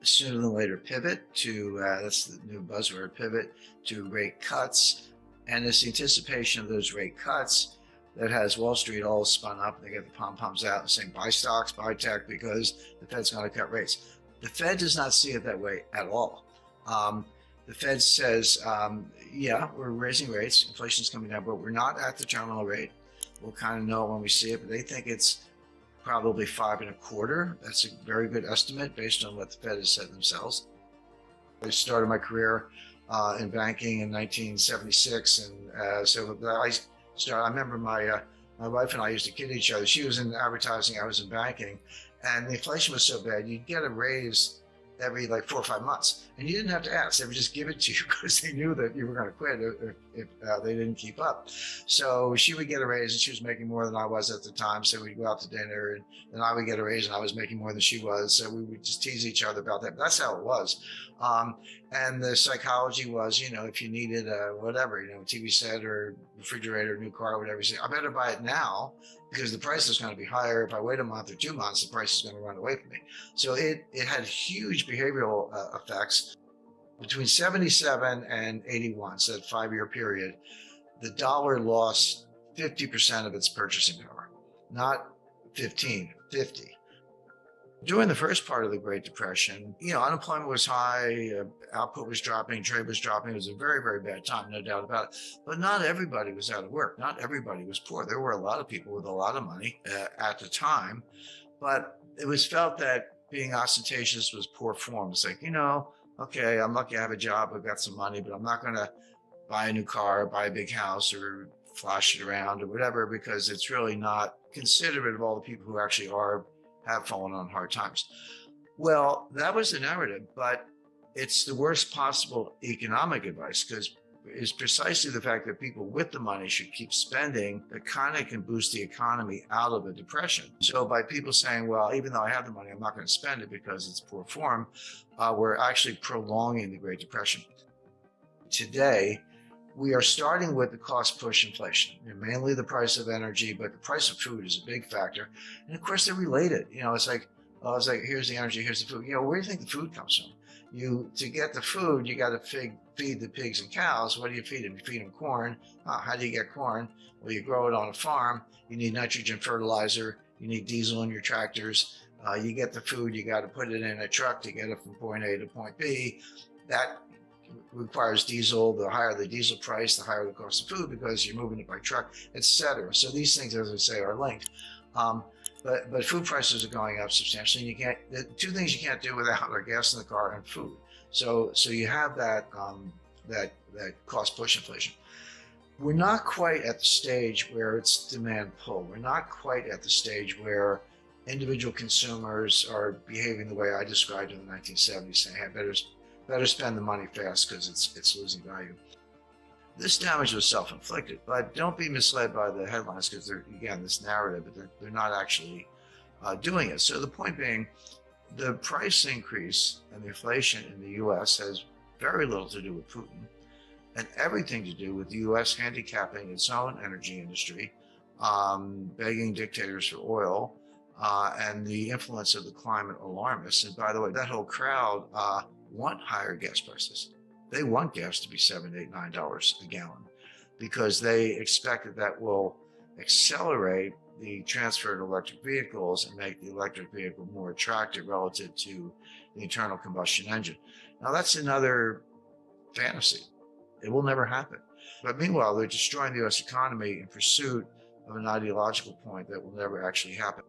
Sooner than later pivot to, that's the new buzzword, pivot to rate cuts. And it's the anticipation of those rate cuts that has Wall Street all spun up. They get the pom-poms out and saying, buy stocks, buy tech, because the Fed's going to cut rates. The Fed does not see it that way at all. The The Fed says, yeah, we're raising rates, inflation's coming down, but we're not at the terminal rate. We'll kind of know when we see it, but they think it's probably 5.25. That's a very good estimate based on what the Fed has said themselves. I started my career in banking in 1976, and so I remember my wife and I used to kid each other. She was in advertising, I was in banking, and the inflation was so bad, you'd get a raise every like 4 or 5 months, and you didn't have to ask. They would just give it to you because they knew that you were going to quit if they didn't keep up. So she would get a raise, and she was making more than I was at the time. So we'd go out to dinner, and then I would get a raise, and I was making more than she was. So we would just tease each other about that. But that's how it was. And the psychology was, if you needed whatever, a TV set or refrigerator, new car, whatever, you say, I better buy it now because the price is going to be higher. If I wait a month or 2 months, the price is going to run away from me. So it had huge behavioral effects. Between 77 and 81, so that 5-year period, the dollar lost 50% of its purchasing power, not 15, 50. During the first part of the Great Depression, unemployment was high, output was dropping, trade was dropping. It was a very, very bad time, no doubt about it. But not everybody was out of work. Not everybody was poor. There were a lot of people with a lot of money at the time, but it was felt that being ostentatious was poor form. It's like, okay, I'm lucky I have a job, I've got some money, but I'm not going to buy a new car, buy a big house, or flash it around or whatever, because it's really not considerate of all the people who actually have fallen on hard times. Well, that was the narrative, but it's the worst possible economic advice because it's precisely the fact that people with the money should keep spending that kind of can boost the economy out of a depression. So by people saying, well, even though I have the money, I'm not going to spend it because it's poor form, we're actually prolonging the Great Depression. Today, we are starting with the cost push inflation, mainly the price of energy, but the price of food is a big factor. And of course, they're related. It's like, here's the energy, here's the food. Where do you think the food comes from? To get the food, you got to feed the pigs and cows. What do you feed them? You feed them corn. How do you get corn? Well, you grow it on a farm. You need nitrogen fertilizer. You need diesel in your tractors. You get the food, you got to put it in a truck to get it from point A to point B. That requires diesel. The higher the diesel price, the higher the cost of food because you're moving it by truck, etc. So these things, as I say, are linked. But food prices are going up substantially. And the two things you can't do without are gas in the car and food. So you have that cost push inflation. We're not quite at the stage where it's demand pull. We're not quite at the stage where individual consumers are behaving the way I described in the 1970s, saying, hey, better spend the money fast because it's losing value. This damage was self-inflicted, but don't be misled by the headlines because they're, again, this narrative, but they're not actually doing it. So the point being, the price increase and the inflation in the U.S. has very little to do with Putin and everything to do with the U.S. handicapping its own energy industry, begging dictators for oil, and the influence of the climate alarmists. And by the way, that whole crowd want higher gas prices. They want gas to be $7, $8, $9 a gallon because they expect that will accelerate the transfer to electric vehicles and make the electric vehicle more attractive relative to the internal combustion engine. Now, that's another fantasy. It will never happen. But meanwhile, they're destroying the U.S. economy in pursuit of an ideological point that will never actually happen.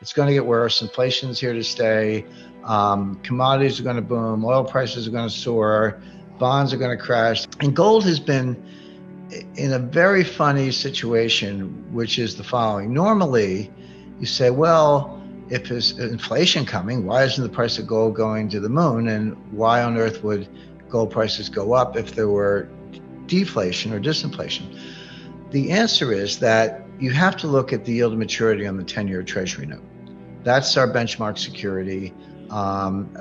It's going to get worse. Inflation's here to stay. Commodities are going to boom. Oil prices are going to soar. Bonds are going to crash. And gold has been in a very funny situation, which is the following. Normally, you say, well, if there's inflation coming, why isn't the price of gold going to the moon? And why on earth would gold prices go up if there were deflation or disinflation? The answer is that you have to look at the yield to maturity on the 10-year Treasury note. That's our benchmark security. A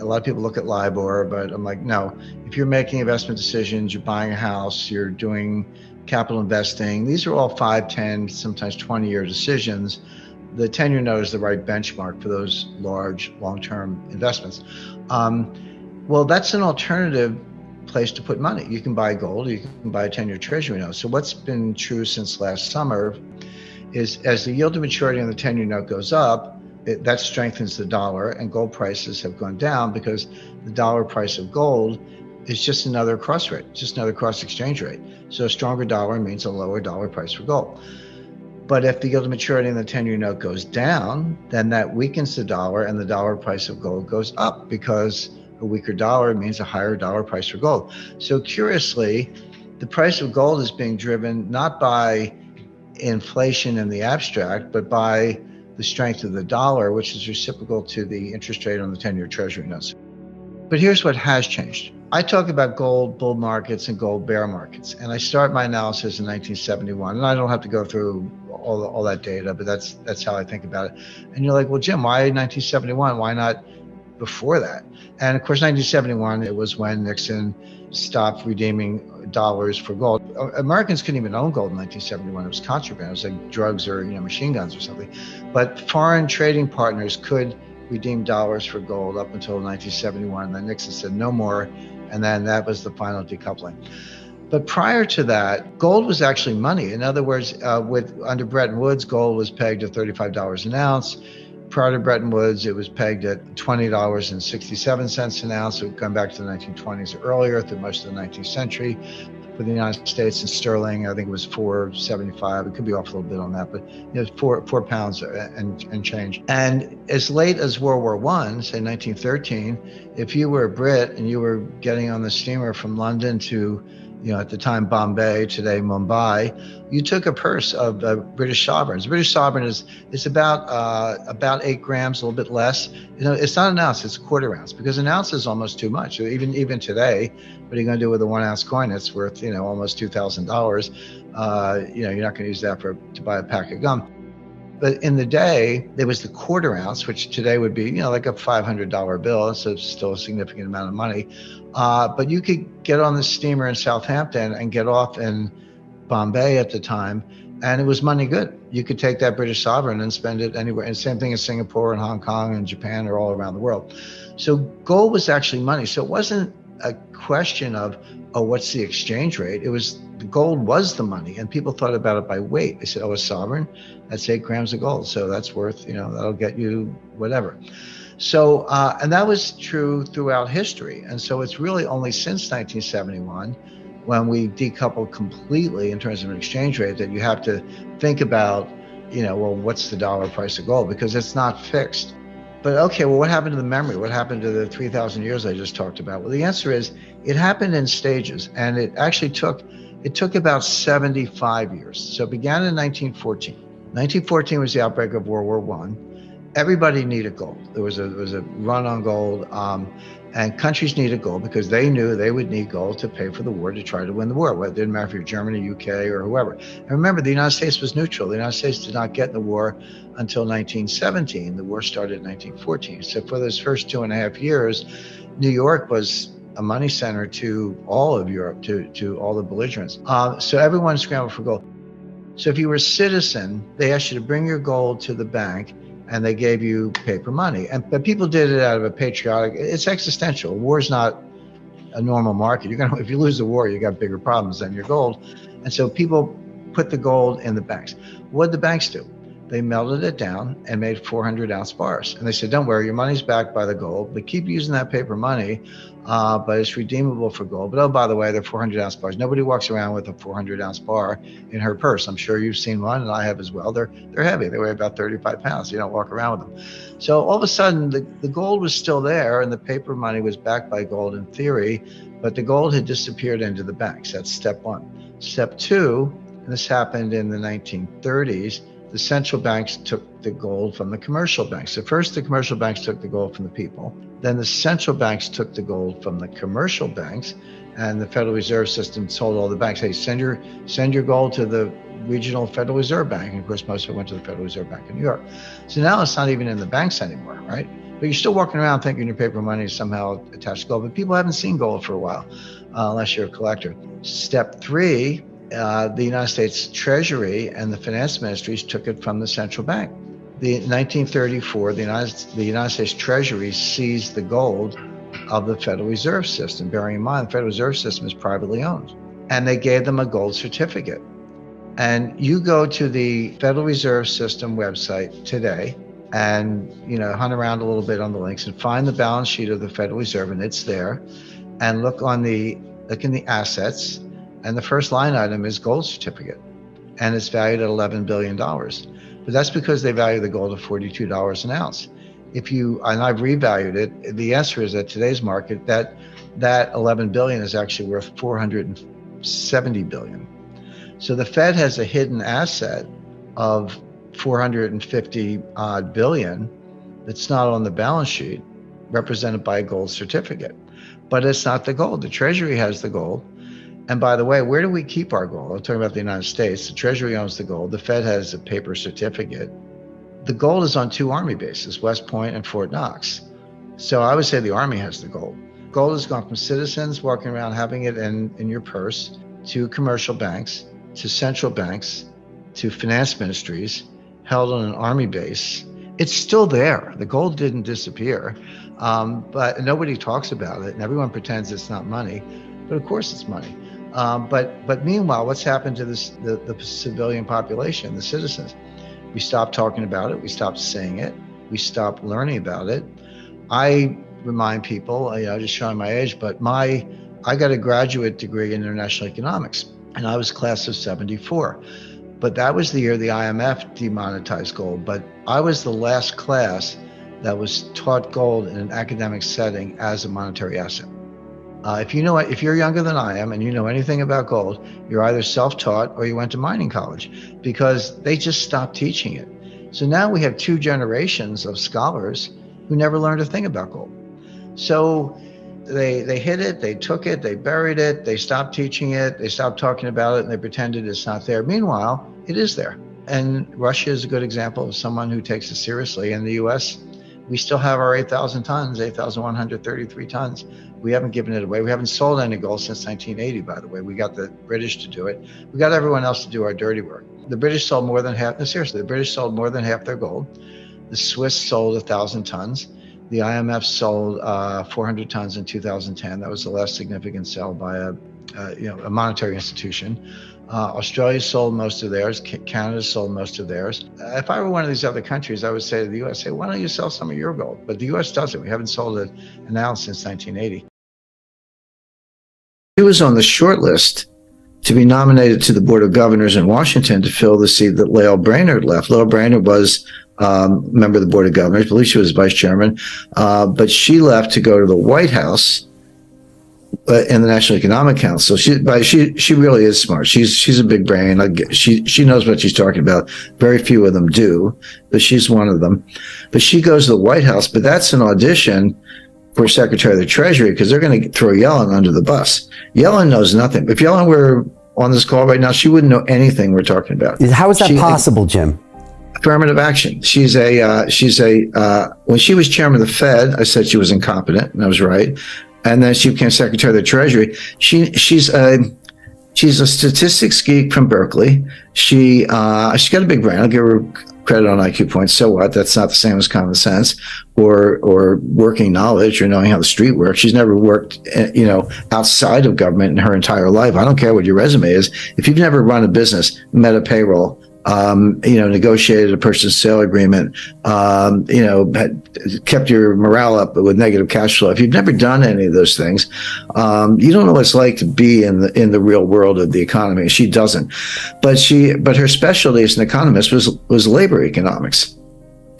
lot of people look at LIBOR, but I'm like, no. If you're making investment decisions, you're buying a house, you're doing capital investing, these are all 5, 10, sometimes 20-year decisions. The 10-year note is the right benchmark for those large, long-term investments. Well, that's an alternative place to put money. You can buy gold, you can buy a 10-year treasury note. So what's been true since last summer is as the yield to maturity on the 10-year note goes up, that strengthens the dollar, and gold prices have gone down because the dollar price of gold is just another cross rate, just another cross exchange rate. So a stronger dollar means a lower dollar price for gold. But if the yield to maturity in the 10-year note goes down, then that weakens the dollar and the dollar price of gold goes up because a weaker dollar means a higher dollar price for gold. So curiously, the price of gold is being driven not by inflation in the abstract, but by the strength of the dollar, which is reciprocal to the interest rate on the 10-year treasury notes. But here's what has changed. I talk about gold bull markets and gold bear markets, and I start my analysis in 1971, and I don't have to go through all that data, but that's how I think about it. And you're like, well, Jim, why 1971? Why not before that? And of course, 1971, it was when Nixon stopped redeeming dollars for gold. Americans couldn't even own gold in 1971. It was contraband. It was like drugs or machine guns or something. But foreign trading partners could redeem dollars for gold up until 1971. And then Nixon said no more. And then that was the final decoupling. But prior to that, gold was actually money. In other words, under Bretton Woods, gold was pegged at $35 an ounce. Prior to Bretton Woods, it was pegged at $20.67 an ounce. So going back to the 1920s or earlier, through most of the 19th century. For the United States in sterling, I think it was $4.75. It could be off a little bit on that, but it was four pounds and change. And as late as World War I, say 1913, if you were a Brit and you were getting on the steamer from London to, at the time Bombay, today Mumbai, you took a purse of British sovereigns. British sovereign is about 8 grams, a little bit less. It's not an ounce; it's a quarter ounce, because an ounce is almost too much. So even today, what are you going to do with a 1 ounce coin that's worth almost $2,000? You're not going to use that to buy a pack of gum. But in the day, there was the quarter ounce, which today would be, like a $500 bill. So it's still a significant amount of money. But you could get on the steamer in Southampton and get off in Bombay at the time, and it was money good. You could take that British sovereign and spend it anywhere. And same thing in Singapore and Hong Kong and Japan or all around the world. So gold was actually money. So it wasn't a question of, what's the exchange rate? It was, the gold was the money, and people thought about it by weight. They said, a sovereign, that's 8 grams of gold. So that's worth, that'll get you whatever. So, and that was true throughout history. And so it's really only since 1971, when we decoupled completely in terms of an exchange rate, that you have to think about, what's the dollar price of gold? Because it's not fixed. But okay, well, what happened to the memory? What happened to the 3,000 years I just talked about? Well, the answer is it happened in stages, and it actually took about 75 years. So it began in 1914. 1914 was the outbreak of World War I. Everybody needed gold. There was a run on gold, and countries needed gold because they knew they would need gold to pay for the war, to try to win the war. Well, it didn't matter if you're Germany, UK, or whoever. And remember, the United States was neutral. The United States did not get in the war until 1917. The war started in 1914. So for those first 2.5 years, New York was a money center to all of Europe, to all the belligerents. So everyone scrambled for gold. So if you were a citizen, they asked you to bring your gold to the bank, and they gave you paper money. But people did it out of a patriotic. It's existential. War's not a normal market. If you lose the war, you got bigger problems than your gold. And so people put the gold in the banks. What did the banks do? They melted it down and made 400-ounce bars. And they said, don't worry, your money's backed by the gold, but keep using that paper money, but it's redeemable for gold. But by the way, they're 400-ounce bars. Nobody walks around with a 400-ounce bar in her purse. I'm sure you've seen one, and I have as well. They're heavy. They weigh about 35 pounds. You don't walk around with them. So all of a sudden, the gold was still there, and the paper money was backed by gold in theory, but the gold had disappeared into the banks. That's step one. Step two, and this happened in the 1930s, the central banks took the gold from the commercial banks. So first, the commercial banks took the gold from the people. Then the central banks took the gold from the commercial banks, and the Federal Reserve System told all the banks, hey, send your gold to the regional Federal Reserve Bank. And of course, most of it went to the Federal Reserve Bank in New York. So now it's not even in the banks anymore, right? But you're still walking around thinking your paper money is somehow attached to gold, but people haven't seen gold for a while, unless you're a collector. Step three, the United States Treasury and the finance ministries took it from the central bank. In 1934, the United States Treasury seized the gold of the Federal Reserve System. Bearing in mind, the Federal Reserve System is privately owned. And they gave them a gold certificate. And you go to the Federal Reserve System website today and, hunt around a little bit on the links and find the balance sheet of the Federal Reserve, and it's there. And look in the assets, and the first line item is gold certificate, and it's valued at $11 billion. But that's because they value the gold at $42 an ounce. And I've revalued it, the answer is at today's market that 11 billion is actually worth 470 billion. So the Fed has a hidden asset of 450 odd billion that's not on the balance sheet, represented by a gold certificate. But it's not the gold. The Treasury has the gold. And by the way, where do we keep our gold? I'm talking about the United States. The Treasury owns the gold. The Fed has a paper certificate. The gold is on two Army bases, West Point and Fort Knox. So I would say the Army has the gold. Gold has gone from citizens walking around having it in your purse, to commercial banks, to central banks, to finance ministries, held on an Army base. It's still there. The gold didn't disappear, but nobody talks about it, and everyone pretends it's not money. But of course it's money. But meanwhile, what's happened to the civilian population, the citizens? We stopped talking about it. We stopped saying it. We stopped learning about it. I remind people, just showing my age, but I got a graduate degree in international economics, and I was class of 74. But that was the year the IMF demonetized gold. But I was the last class that was taught gold in an academic setting as a monetary asset. If you're younger than I am and you know anything about gold, you're either self-taught or you went to mining college, because they just stopped teaching it. So now we have two generations of scholars who never learned a thing about gold. So they hid it, they took it, they buried it, they stopped teaching it, they stopped talking about it, and they pretended it's not there. Meanwhile, it is there. And Russia is a good example of someone who takes it seriously. In the US, we still have our 8,000 tons, 8,133 tons. We haven't given it away. We haven't sold any gold since 1980, by the way. We got the British to do it. We got everyone else to do our dirty work. The British sold more than half, the British sold more than half their gold. The Swiss sold 1,000 tons. The IMF sold 400 tons in 2010. That was the last significant sale by a monetary institution. Australia sold most of theirs. Canada sold most of theirs. If I were one of these other countries, I would say to the U.S., hey, why don't you sell some of your gold? But the U.S. doesn't. We haven't sold an ounce since 1980. He was on the shortlist to be nominated to the Board of Governors in Washington to fill the seat that Lael Brainerd left. Lael Brainerd was a member of the Board of Governors. I believe she was vice chairman, but she left to go to the White House in the National Economic Council. She really is smart. She's a big brain. She knows what she's talking about. Very few of them do, but she's one of them. But she goes to the White House, but that's an audition for Secretary of the Treasury, because they're going to throw Yellen under the bus. Yellen knows nothing. If Yellen were on this call right now, she wouldn't know anything we're talking about. How is that possible, Jim? Affirmative action. When she was chairman of the Fed, I said she was incompetent, and I was right. And then she became Secretary of the Treasury. She's a statistics geek from Berkeley. She's got a big brain. I'll give her credit on IQ points. So what? That's not the same as common sense or working knowledge or knowing how the street works. She's never worked, outside of government in her entire life. I don't care what your resume is. If you've never run a business, met a payroll, negotiated a purchase sale agreement, kept your morale up with negative cash flow. If you've never done any of those things, you don't know what it's like to be in the real world of the economy. She doesn't, but her specialty as an economist was labor economics.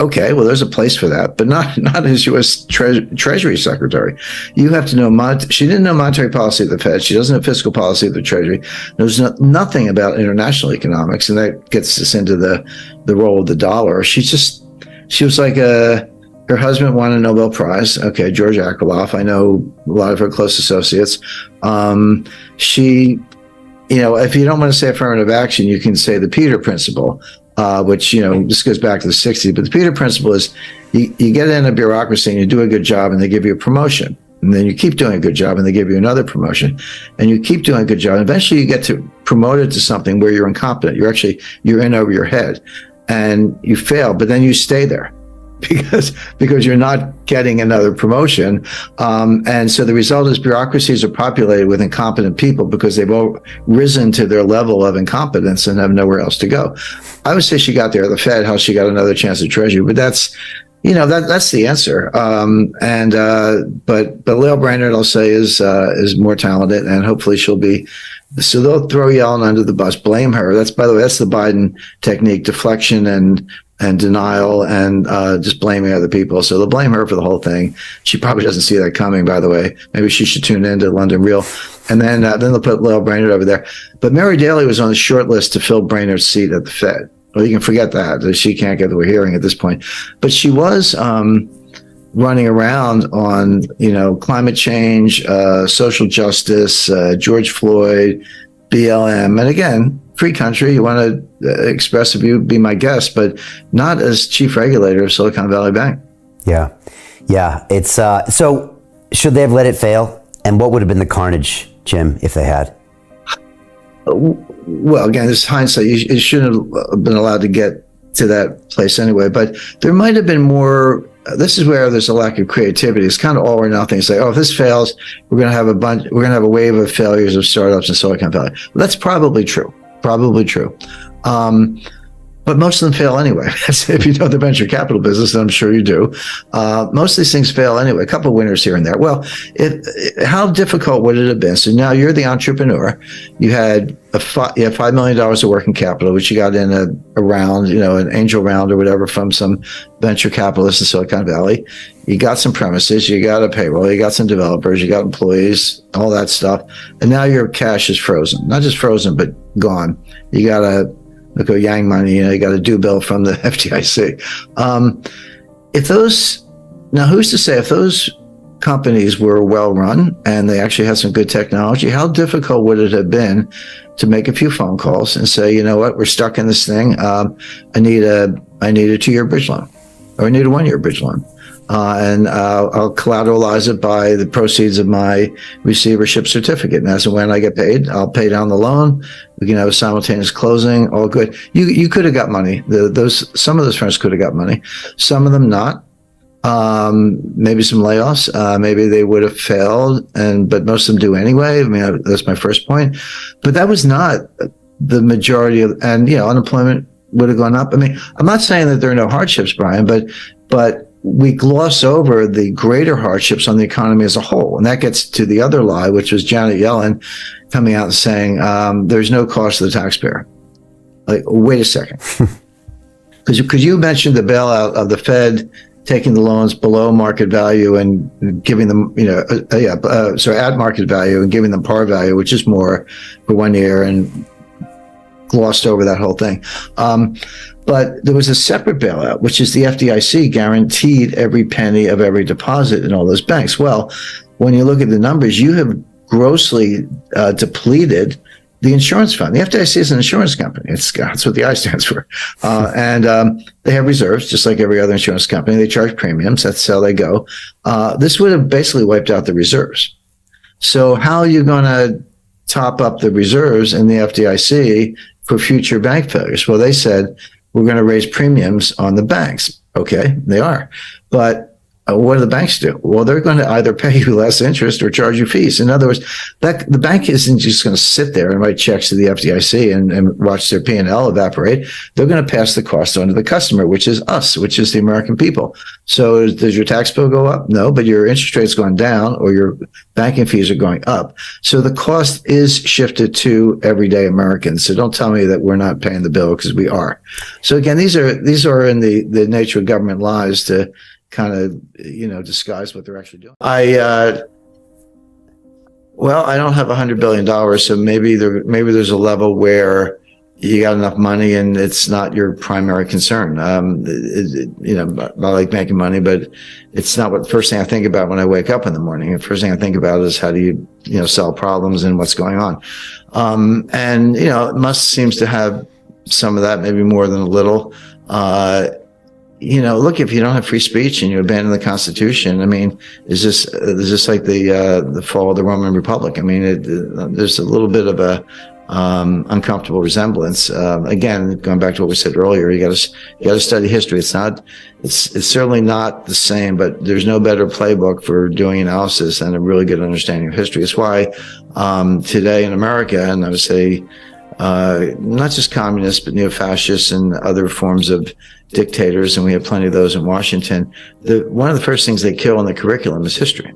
Okay, well, there's a place for that, but not as U.S. Treasury Secretary. You have to know, she didn't know monetary policy of the Fed. She doesn't know fiscal policy of the Treasury. Knows nothing about international economics, and that gets us into the role of the dollar. She was like her husband won a Nobel Prize. Okay, George Akerlof. I know a lot of her close associates. If you don't want to say affirmative action, you can say the Peter Principle. Which, this goes back to the 60s. But the Peter Principle is you get in a bureaucracy and you do a good job and they give you a promotion. And then you keep doing a good job and they give you another promotion. And you keep doing a good job. And eventually you get promoted to something where you're incompetent. You're in over your head and you fail, but then you stay there because you're not getting another promotion. And so the result is bureaucracies are populated with incompetent people because they've all risen to their level of incompetence and have nowhere else to go. I would say she got there at the Fed, how she got another chance at Treasury, but that's the answer. But Lael Brainerd, I'll say, is more talented, and hopefully she'll be. So they'll throw Yellen under the bus, blame her. By the way, that's the Biden technique: deflection and denial, and just blaming other people. So they'll blame her for the whole thing. She probably doesn't see that coming, by the way. Maybe she should tune into London Real. And then they'll put Lael Brainerd over there. But Mary Daly was on the short list to fill Brainerd's seat at the Fed. Well, you can forget that. She can't get to a hearing at this point. But she was running around on, climate change, social justice, George Floyd, BLM. And again, free country. You want to express a view, be my guest, but not as chief regulator of Silicon Valley Bank. Yeah. It's so should they have let it fail? And what would have been the carnage, Jim, if they had? Well, again, this hindsight. You shouldn't have been allowed to get to that place anyway. But there might have been more. This is where there's a lack of creativity. It's kind of all or nothing. It's like, if this fails, we're going to have a wave of failures of startups in Silicon Valley. Well, that's probably true. But most of them fail anyway. If you know the venture capital business, and I'm sure you do, most of these things fail anyway. A couple of winners here and there. Well, how difficult would it have been? So now you're the entrepreneur. You had $5 million of working capital, which you got in a round, an angel round or whatever from some venture capitalist in Silicon Valley. You got some premises, you got a payroll, you got some developers, you got employees, all that stuff. And now your cash is frozen. Not just frozen, but gone. You got a Yang money, you got a due bill from the FDIC. Now who's to say if those companies were well run and they actually had some good technology, how difficult would it have been to make a few phone calls and say, you know what, we're stuck in this thing. I need a 2-year bridge loan, or I need a 1-year bridge loan. And I'll collateralize it by the proceeds of my receivership certificate. And as and when I get paid, I'll pay down the loan. We can have a simultaneous closing. All good. You could have got money. Some of those firms could have got money. Some of them not. Maybe some layoffs. Maybe they would have failed, but most of them do anyway. I mean, that's my first point. But that was not the majority of, and unemployment would have gone up. I mean, I'm not saying that there are no hardships, Brian, but we gloss over the greater hardships on the economy as a whole. And that gets to the other lie, which was Janet Yellen coming out and saying, there's no cost to the taxpayer. Like, wait a second. Because you mentioned the bailout of the Fed taking the loans below market value and giving them, at market value and giving them par value, which is more for 1 year, and glossed over that whole thing. But there was a separate bailout, which is the FDIC guaranteed every penny of every deposit in all those banks. Well, when you look at the numbers, you have grossly depleted the insurance fund. The FDIC is an insurance company. That's what the I stands for. And they have reserves, just like every other insurance company. They charge premiums. That's how they go. This would have basically wiped out the reserves. So how are you going to top up the reserves in the FDIC for future bank failures? Well, they said, we're going to raise premiums on the banks. Okay, they are. But what do the banks do? Well, they're going to either pay you less interest or charge you fees. In other words, the bank isn't just going to sit there and write checks to the FDIC and watch their P&L evaporate. They're going to pass the cost on to the customer, which is us, which is the American people. So does your tax bill go up? No, but your interest rate's gone down, or your banking fees are going up. So the cost is shifted to everyday Americans. So don't tell me that we're not paying the bill, because we are. So again, these are in the nature of government lies to kind of, disguise what they're actually doing. I don't have $100 billion, so maybe there's a level where you got enough money and it's not your primary concern. I like making money, but it's not what the first thing I think about when I wake up in the morning. The first thing I think about is how do you, solve problems and what's going on. It seems to have some of that, maybe more than a little. Look, if you don't have free speech and you abandon the Constitution, I mean, is this like the fall of the Roman Republic? I mean, there's a little bit of uncomfortable resemblance. Again, going back to what we said earlier, you got to study history. It's certainly not the same, but there's no better playbook for doing analysis than a really good understanding of history. It's why today in America, and I would say not just communists, but neo-fascists and other forms of dictators, and we have plenty of those in Washington, one of the first things they kill in the curriculum is history.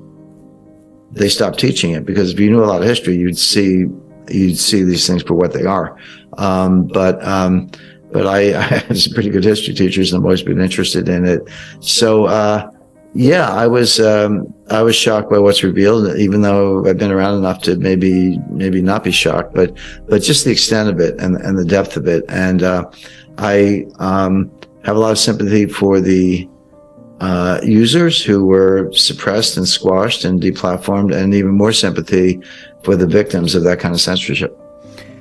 They stop teaching it, because if you knew a lot of history, you'd see these things for what they are. But I had some pretty good history teachers, and I've always been interested in it. So, yeah, I was shocked by what's revealed, even though I've been around enough to maybe not be shocked, but just the extent of it and the depth of it. And, I, have a lot of sympathy for the, users who were suppressed and squashed and deplatformed, and even more sympathy for the victims of that kind of censorship.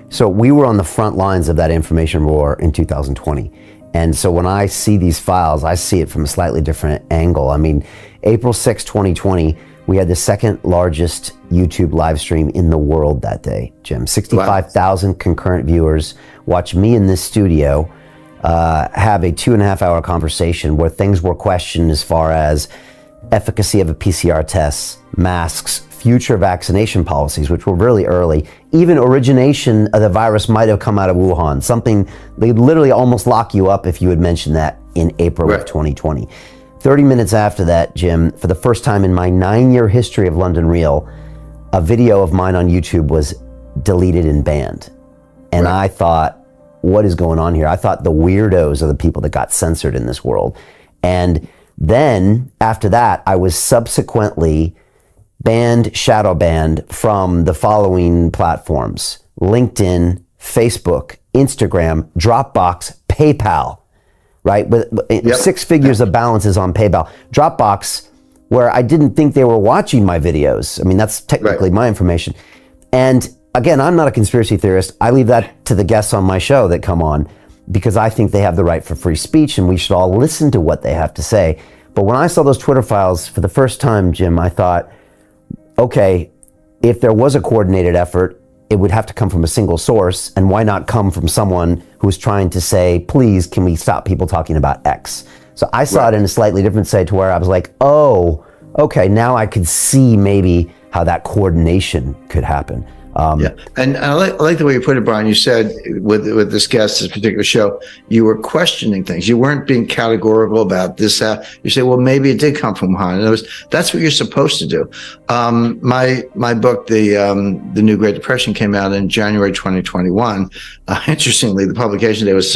So we were on the front lines of that information war in 2020. And so when I see these files, I see it from a slightly different angle. I mean, April 6, 2020, we had the second largest YouTube live stream in the world that day, Jim. 65,000 concurrent viewers watch me in this studio have a 2.5 hour conversation where things were questioned as far as efficacy of a PCR test, masks, future vaccination policies, which were really early. Even origination of the virus might have come out of Wuhan, something they'd literally almost lock you up if you had mentioned that in April of 2020. 30 minutes after that, Jim, for the first time in my 9-year history of London Real, a video of mine on YouTube was deleted and banned. And I thought, what is going on here? I thought the weirdos are the people that got censored in this world. And then after that, I was subsequently banned, shadow banned from the following platforms: LinkedIn, Facebook, Instagram, Dropbox, PayPal, right? With 6 figures of balances on PayPal. Dropbox, where I didn't think they were watching my videos. I mean, that's technically my information. And again, I'm not a conspiracy theorist. I leave that to the guests on my show that come on, because I think they have the right for free speech and we should all listen to what they have to say. But when I saw those Twitter files for the first time, Jim, I thought, okay, if there was a coordinated effort, it would have to come from a single source. And why not come from someone who's trying to say, please, can we stop people talking about X? So I saw it in a slightly different way, to where I was like, oh, okay, now I could see maybe how that coordination could happen. And I like the way you put it, Brian. You said with this guest, this particular show, you were questioning things. You weren't being categorical about this. You say, well, maybe it did come from Wuhan. And that's what you're supposed to do. My book, the New Great Depression, came out in January 2021. Interestingly, the publication date was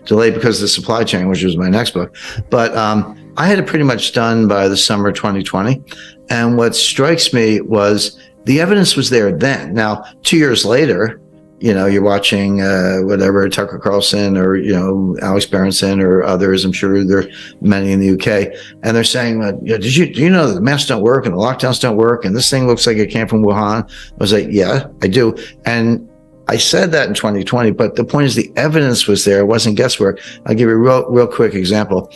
delayed because of the supply chain, which was my next book. But I had it pretty much done by the summer 2020. And what strikes me was the evidence was there then. Now, 2 years later, you're watching whatever, Tucker Carlson or, Alex Berenson or others. I'm sure there are many in the UK. And they're saying, do you know that the masks don't work and the lockdowns don't work? And this thing looks like it came from Wuhan. I was like, yeah, I do. And I said that in 2020, but the point is the evidence was there. It wasn't guesswork. I'll give you a real quick example.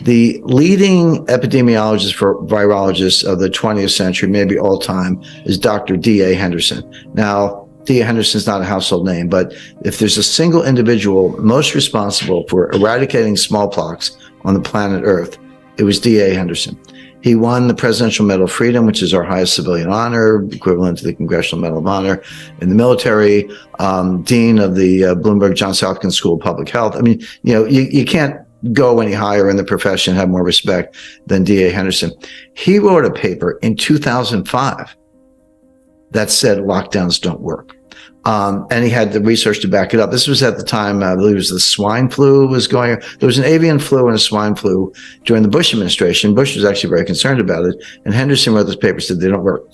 The leading epidemiologist for virologists of the 20th century, maybe all time, is Dr. D.A. Henderson. Now, D.A. Henderson is not a household name, but if there's a single individual most responsible for eradicating smallpox on the planet Earth, it was D.A. Henderson. He won the Presidential Medal of Freedom, which is our highest civilian honor, equivalent to the Congressional Medal of Honor in the military, dean of the Bloomberg Johns Hopkins School of Public Health. I mean, you can't go any higher in the profession, have more respect than D.A. Henderson. He wrote a paper in 2005 that said lockdowns don't work. And he had the research to back it up. This was at the time, I believe it was the swine flu was going. There was an avian flu and a swine flu during the Bush administration. Bush was actually very concerned about it. And Henderson wrote this paper, said they don't work.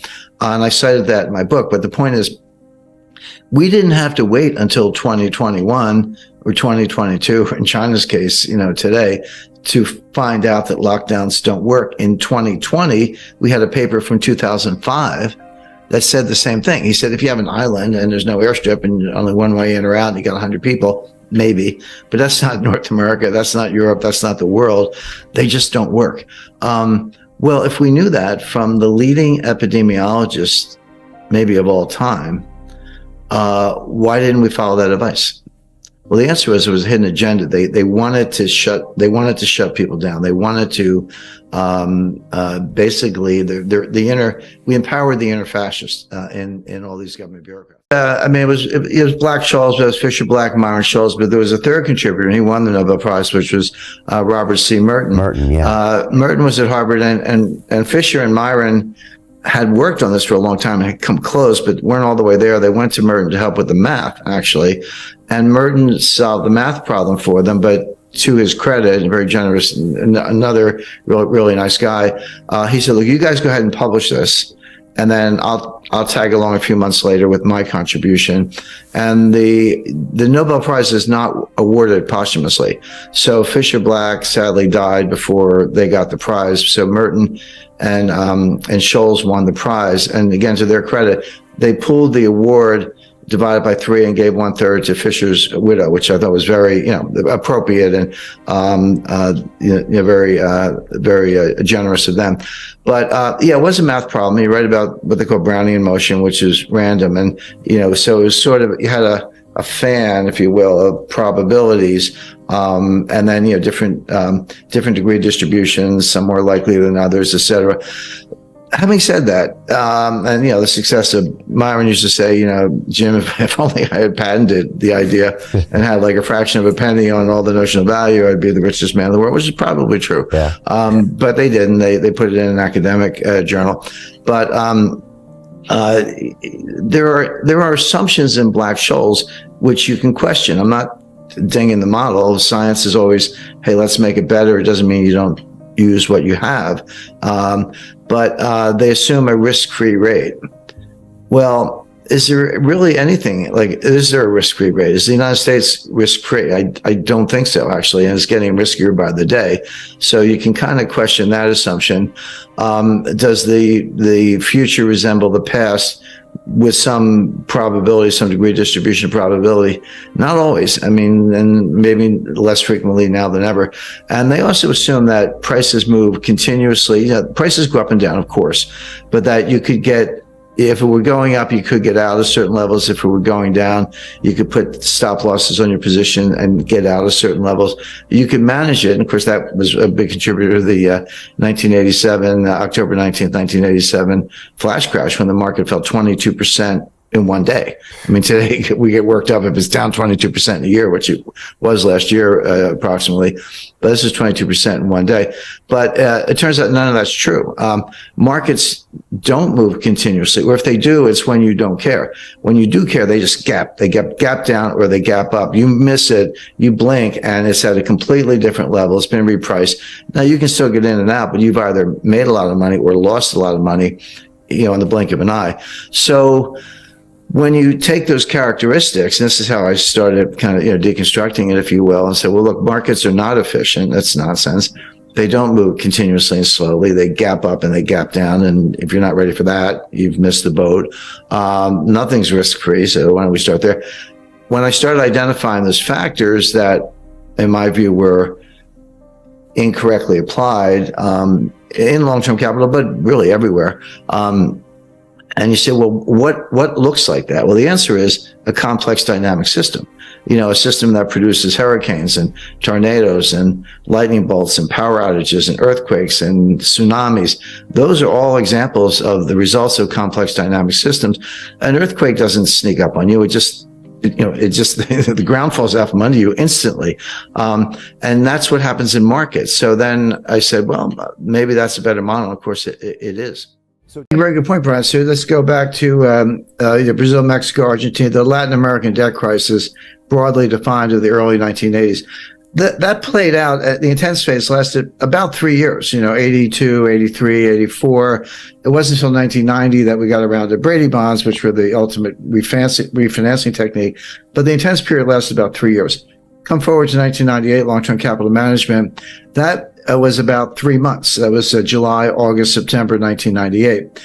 And I cited that in my book. But the point is, we didn't have to wait until 2021 or 2022, in China's case, today, to find out that lockdowns don't work. In 2020, we had a paper from 2005 that said the same thing. He said, if you have an island and there's no airstrip and only one way in or out, and you got 100 people, maybe, but that's not North America, that's not Europe, that's not the world. They just don't work. Well, if we knew that from the leading epidemiologist, maybe of all time, why didn't we follow that advice? Well, the answer was it was a hidden agenda. They wanted to shut people down. They wanted to basically we empowered the inner fascists in all these government bureaucrats. I mean, it was Black Scholes, it was Fisher Black, Myron Scholes, but there was a third contributor, and he won the Nobel Prize, which was Robert C. Merton. Merton was at Harvard, and Fisher and Myron had worked on this for a long time and had come close, but weren't all the way there. They went to Merton to help with the math, actually, and Merton solved the math problem for them, but to his credit, very generous, another really nice guy, he said, look, you guys go ahead and publish this, and then I'll tag along a few months later with my contribution. And the Nobel Prize is not awarded posthumously. So Fisher Black sadly died before they got the prize. So Merton and Scholes won the prize. And again, to their credit, they pooled the award, divided by 3, and gave 1/3 to Fisher's widow, which I thought was very, appropriate and, very generous of them. But, it was a math problem. You write about what they call Brownian motion, which is random. And, so it was sort of, you had a fan, if you will, of probabilities. And then, different degree distributions, some more likely than others, et cetera. Having said that, and the success of Myron used to say, Jim, if only I had patented the idea and had like a fraction of a penny on all the notional value, I'd be the richest man in the world, which is probably true. Yeah. But they didn't. They put it in an academic journal. But there are assumptions in Black Scholes which you can question. I'm not dinging the model. Science is always, hey, let's make it better. It doesn't mean you don't use what you have. But they assume a risk-free rate. Well, is there really anything, is there a risk-free rate? Is the United States risk-free? I don't think so, actually, and it's getting riskier by the day. So you can kind of question that assumption. Does the future resemble the past with some probability, some degree of distribution of probability? Not always. I mean, and maybe less frequently now than ever. And they also assume that prices move continuously. Prices go up and down, of course, but that you could get, if it were going up, you could get out of certain levels. If it were going down, you could put stop losses on your position and get out of certain levels. You could manage it. And of course, that was a big contributor to the 1987, October 19th, 1987 flash crash, when the market fell 22% in one day. I mean, today we get worked up if it's down 22% in a year, which it was last year, approximately. But this is 22% in one day. But it turns out none of that's true. Markets don't move continuously, or if they do, it's when you don't care. When you do care, they just gap. They gap down or they gap up. You miss it, you blink, and it's at a completely different level. It's been repriced. Now, you can still get in and out, but you've either made a lot of money or lost a lot of money, in the blink of an eye. So when you take those characteristics, and this is how I started kind of, deconstructing it, if you will, and say, well, look, markets are not efficient. That's nonsense. They don't move continuously and slowly. They gap up and they gap down. And if you're not ready for that, you've missed the boat. Nothing's risk-free. So why don't we start there? When I started identifying those factors that, in my view, were incorrectly applied in long-term capital, but really everywhere, and you say, well, what looks like that? Well, the answer is a complex dynamic system. A system that produces hurricanes and tornadoes and lightning bolts and power outages and earthquakes and tsunamis. Those are all examples of the results of complex dynamic systems. An earthquake doesn't sneak up on you. It just the ground falls out from under you instantly. And that's what happens in markets. So then I said, well, maybe that's a better model. Of course, it is. So, very good point, Brian. So let's go back to Brazil, Mexico, Argentina, the Latin American debt crisis, broadly defined in the early 1980s. That played out, the intense phase lasted about 3 years, 82, 83, 84. It wasn't until 1990 that we got around to Brady bonds, which were the ultimate refinancing technique. But the intense period lasted about 3 years. Come forward to 1998, long-term capital management. That was about 3 months. That was July, August, September 1998.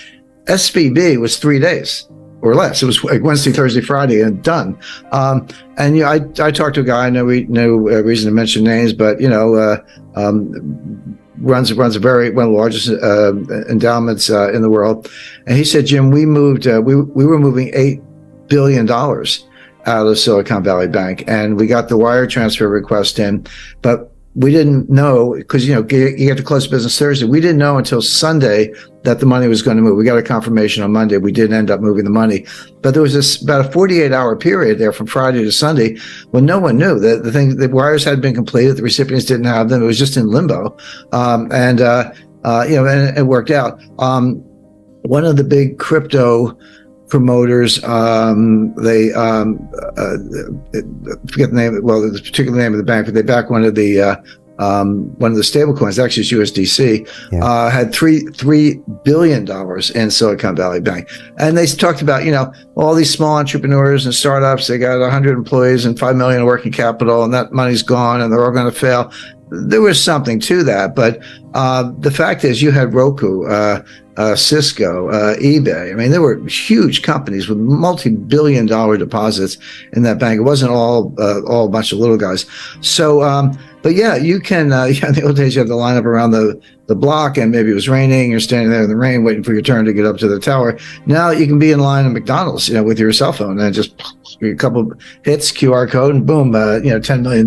SVB was 3 days or less. It was like Wednesday, Thursday, Friday, and done. And I talked to a guy. I know no reason to mention names, but runs one of the largest endowments in the world. And he said, Jim, we moved. We were moving billion out of Silicon Valley Bank. And we got the wire transfer request in, but we didn't know, because, you have to close business Thursday. We didn't know until Sunday that the money was going to move. We got a confirmation on Monday. We didn't end up moving the money. But there was about a 48-hour period there from Friday to Sunday when no one knew. The wires hadn't been completed. The recipients didn't have them. It was just in limbo. And it worked out. One of the big crypto promoters, they forget the name, the particular name of the bank, but they backed one of the stable coins, actually it's USDC, had $3 billion in Silicon Valley Bank. And they talked about, all these small entrepreneurs and startups, they got 100 employees and 5 million in working capital, and that money's gone and they're all going to fail. There was something to that, but the fact is you had Roku, Cisco, eBay. I mean, there were huge companies with multi-billion-dollar deposits in that bank. It wasn't all a bunch of little guys. So, but yeah, you can. In the old days, you had to line up around the block, and maybe it was raining. You're standing there in the rain, waiting for your turn to get up to the tower. Now you can be in line at McDonald's, with your cell phone, and just a couple hits, QR code, and boom, $10 million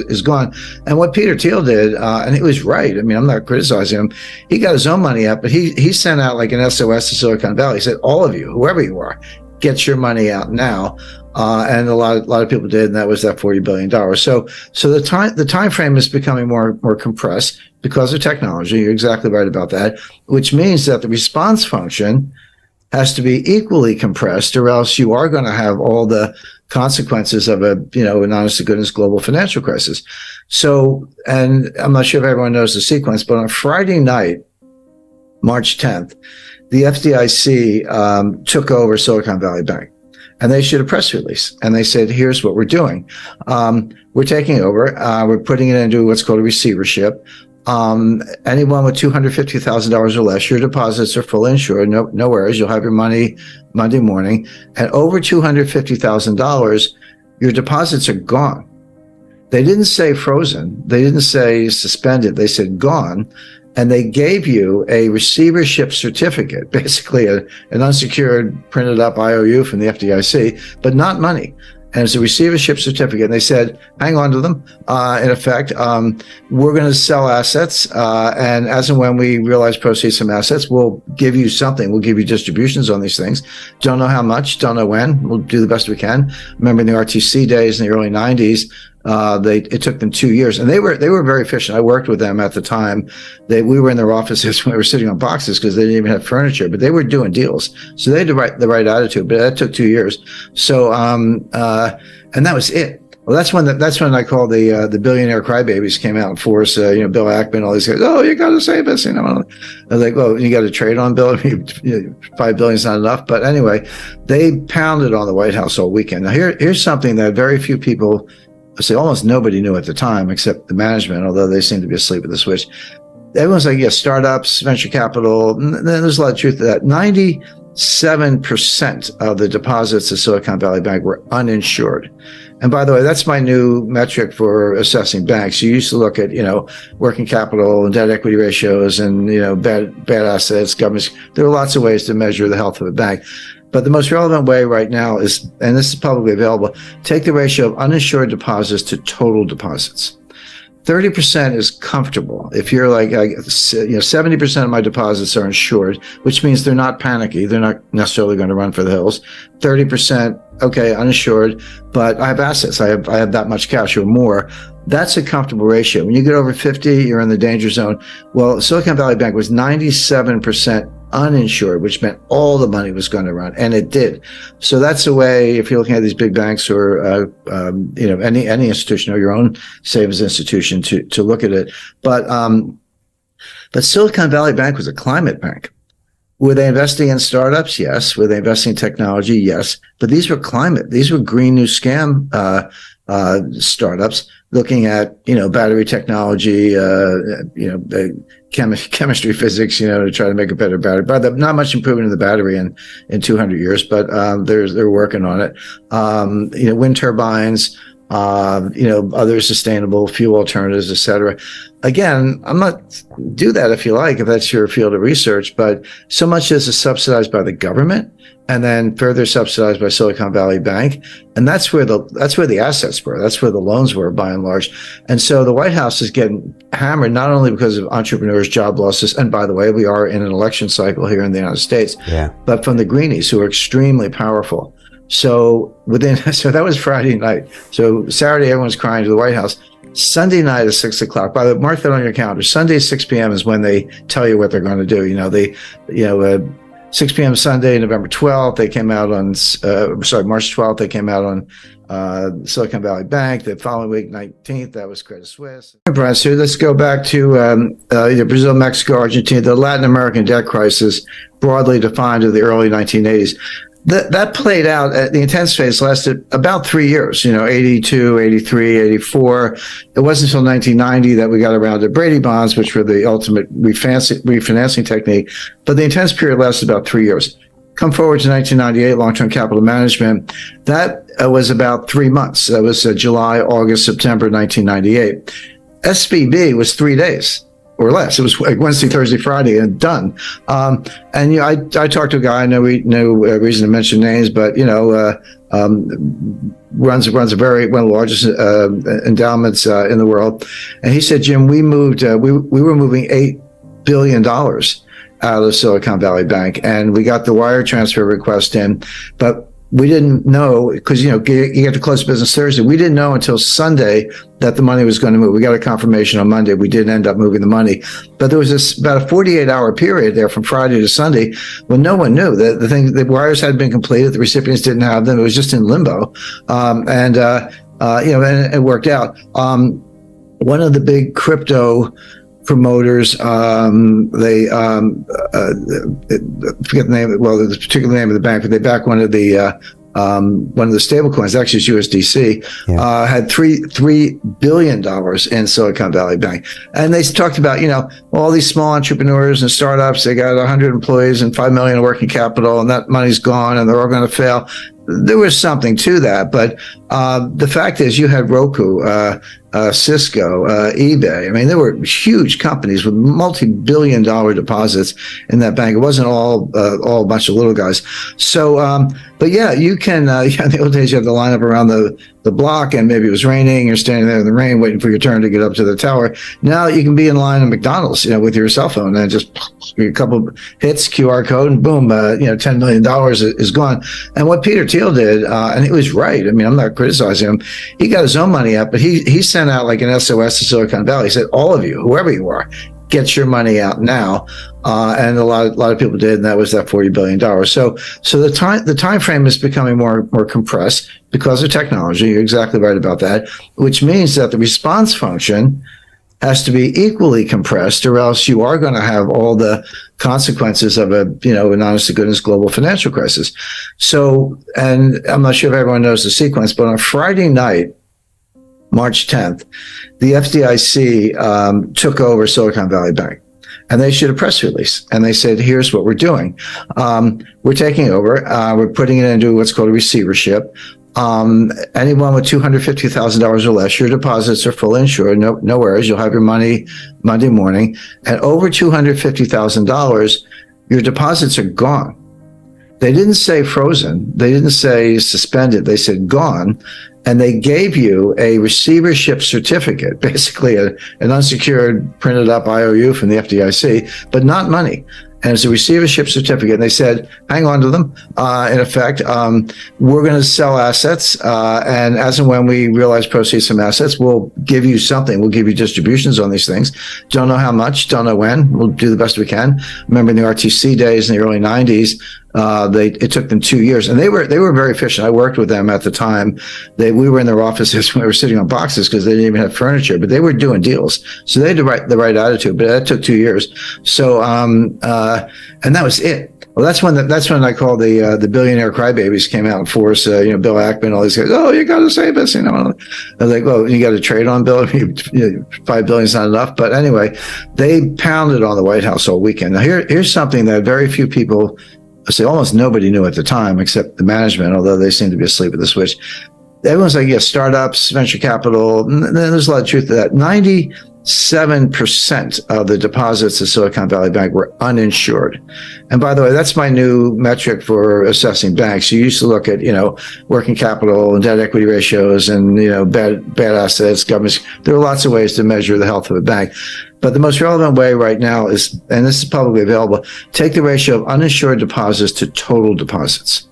is gone. And what Peter Thiel did, and he was right. I mean, I'm not criticizing him. He got his own money up, but he sent out like an SOS to Silicon Valley. He said, all of you, whoever you are, get your money out now. And a lot of people did, and that was that $40 billion. So the time frame is becoming more compressed because of technology. You're exactly right about that, which means that the response function has to be equally compressed, or else you are going to have all the consequences of an honest to goodness global financial crisis. So, and I'm not sure if everyone knows the sequence, but on Friday night, March 10th, the FDIC took over Silicon Valley Bank. And they issued a press release, and they said, here's what we're doing. We're taking over. We're putting it into what's called a receivership. Anyone with $250,000 or less, your deposits are fully insured. No worries. You'll have your money Monday morning. And over $250,000, your deposits are gone. They didn't say frozen. They didn't say suspended. They said gone. And they gave you a receivership certificate, basically an unsecured printed up IOU from the FDIC, but not money. And it's a receivership certificate. And they said, hang on to them. In effect, we're going to sell assets. And as and when we realize proceeds from assets, we'll give you something. We'll give you distributions on these things. Don't know how much, don't know when. We'll do the best we can. Remember in the RTC days in the early 90s, it took them 2 years, and they were very efficient. I worked with them at the time. We were in their offices when we were sitting on boxes because they didn't even have furniture, but they were doing deals. So they had the right attitude, but that took 2 years. So, and that was it. Well, that's when I call the billionaire crybabies came out and forced, Bill Ackman, all these guys. Oh, you got to save us, I was like, well, you got to trade on Bill. $5 billion is not enough. But anyway, they pounded on the White House all weekend. Now here's something that very few people, almost nobody knew at the time except the management, although they seemed to be asleep at the switch. Everyone's like, startups, venture capital. There's a lot of truth to that. 97% of the deposits at Silicon Valley Bank were uninsured. And by the way, that's my new metric for assessing banks. You used to look at, working capital and debt equity ratios and, bad assets, governments. There are lots of ways to measure the health of a bank. But the most relevant way right now is, and this is publicly available, take the ratio of uninsured deposits to total deposits. 30% is comfortable. If you're like, 70% of my deposits are insured, which means they're not panicky. They're not necessarily going to run for the hills. 30%, okay, uninsured, but I have assets. I have that much cash or more. That's a comfortable ratio. When you get over 50, you're in the danger zone. Well, Silicon Valley Bank was 97% uninsured, which meant all the money was going to run, and it did. So that's a way, if you're looking at these big banks or any institution or your own savings institution, to look at it. But Silicon Valley Bank was a climate bank. Were they investing in startups? Yes. Were they investing in technology? Yes. But these were climate. These were green new scam startups looking at battery technology, chemistry, physics, to try to make a better battery. But not much improvement in the battery in 200 years, but they're working on it. Wind turbines, other sustainable fuel alternatives, et cetera. Again, I'm not do that if you like, if that's your field of research, but so much as is subsidized by the government and then further subsidized by Silicon Valley Bank. And that's where the assets were. That's where the loans were, by and large. And so the White House is getting hammered, not only because of entrepreneurs, job losses, and by the way, we are in an election cycle here in the United States, but from the greenies, who are extremely powerful. So that was Friday night. So Saturday, everyone's crying to the White House. Sunday night at 6 o'clock. By the way, mark that on your calendar. Sunday, 6 p.m. is when they tell you what they're going to do. 6 p.m. Sunday, November 12th, they came out on, March 12th, they came out on Silicon Valley Bank. The following week, 19th, that was Credit Suisse. So let's go back to Brazil, Mexico, Argentina, the Latin American debt crisis, broadly defined in the early 1980s. That played out, the intense phase lasted about 3 years, 82, 83, 84. It wasn't until 1990 that we got around to Brady bonds, which were the ultimate refinancing technique. But the intense period lasted about 3 years. Come forward to 1998, long-term capital management. That was about 3 months. That was July, August, September 1998. SVB was 3 days. Or less. It was like Wednesday, Thursday, Friday, and done. And I talked to a guy. I know no reason to mention names, but runs one of the largest endowments in the world. And he said, Jim, we moved. We were moving $8 billion out of Silicon Valley Bank, and we got the wire transfer request in, but we didn't know, because you have to close business Thursday. We didn't know until Sunday that the money was going to move. We got a confirmation on Monday. We didn't end up moving the money, but there was about a 48-hour period there from Friday to Sunday when no one knew that the wires hadn't been completed. The recipients didn't have them. It was just in limbo, and it worked out. One of the big crypto promoters, they forget the name. Well, the particular name of the bank, but they back one of the stable coins. Actually, it's USDC. Had $3 billion in Silicon Valley Bank, and they talked about all these small entrepreneurs and startups. They got 100 employees and $5 million in working capital, and that money's gone, and they're all going to fail. There was something to that, but the fact is, you had Roku, Cisco, eBay. I mean, there were huge companies with multi-billion-dollar deposits in that bank. It wasn't all a bunch of little guys. So, but yeah, you can. In the old days, you had to line up around the block, and maybe it was raining. You're standing there in the rain, waiting for your turn to get up to the tower. Now you can be in line at McDonald's, with your cell phone, and just a couple hits, QR code, and boom, $10 million is gone. And what Peter Thiel did, and he was right. I mean, I'm not criticizing him. He got his own money up, but he sent out like an SOS to Silicon Valley. He said, all of you, whoever you are, get your money out now. And a lot of people did, and that was that $40 billion. So the time frame is becoming more compressed because of technology. You're exactly right about that, which means that the response function has to be equally compressed, or else you are going to have all the consequences of an honest to goodness global financial crisis. So, and I'm not sure if everyone knows the sequence, but on Friday night, March 10th, the FDIC took over Silicon Valley Bank, and they issued a press release, and they said, here's what we're doing. We're taking over. We're putting it into what's called a receivership. Anyone with $250,000 or less, your deposits are fully insured. No worries. You'll have your money Monday morning. And over $250,000, your deposits are gone. They didn't say frozen. They didn't say suspended. They said gone. And they gave you a receivership certificate, basically an unsecured printed up IOU from the FDIC, but not money. And it's a receivership certificate. And they said, hang on to them. In effect, we're going to sell assets. And as and when we realize proceeds from assets, we'll give you something. We'll give you distributions on these things. Don't know how much, don't know when. We'll do the best we can. Remember in the RTC days in the early 90s, it took them 2 years, and they were very efficient. I worked with them at the time. We were in their offices when we were sitting on boxes because they didn't even have furniture, but they were doing deals. So they had the right attitude, but that took 2 years. So, and that was it. Well, that's when I call the billionaire crybabies came out and forced, Bill Ackman, all these guys. Oh, you got to save us, I was like, well, you got to trade on Bill. $5 billion is not enough. But anyway, they pounded on the White House all weekend. Now here's something that very few people, almost nobody knew at the time except the management, although they seem to be asleep at the switch. Everyone's like, yeah, startups, venture capital. There's a lot of truth to that. 7% of the deposits of Silicon Valley Bank were uninsured. And by the way, that's my new metric for assessing banks. You used to look at, working capital and debt equity ratios and, bad assets, governments. There are lots of ways to measure the health of a bank. But the most relevant way right now is, and this is publicly available, take the ratio of uninsured deposits to total deposits.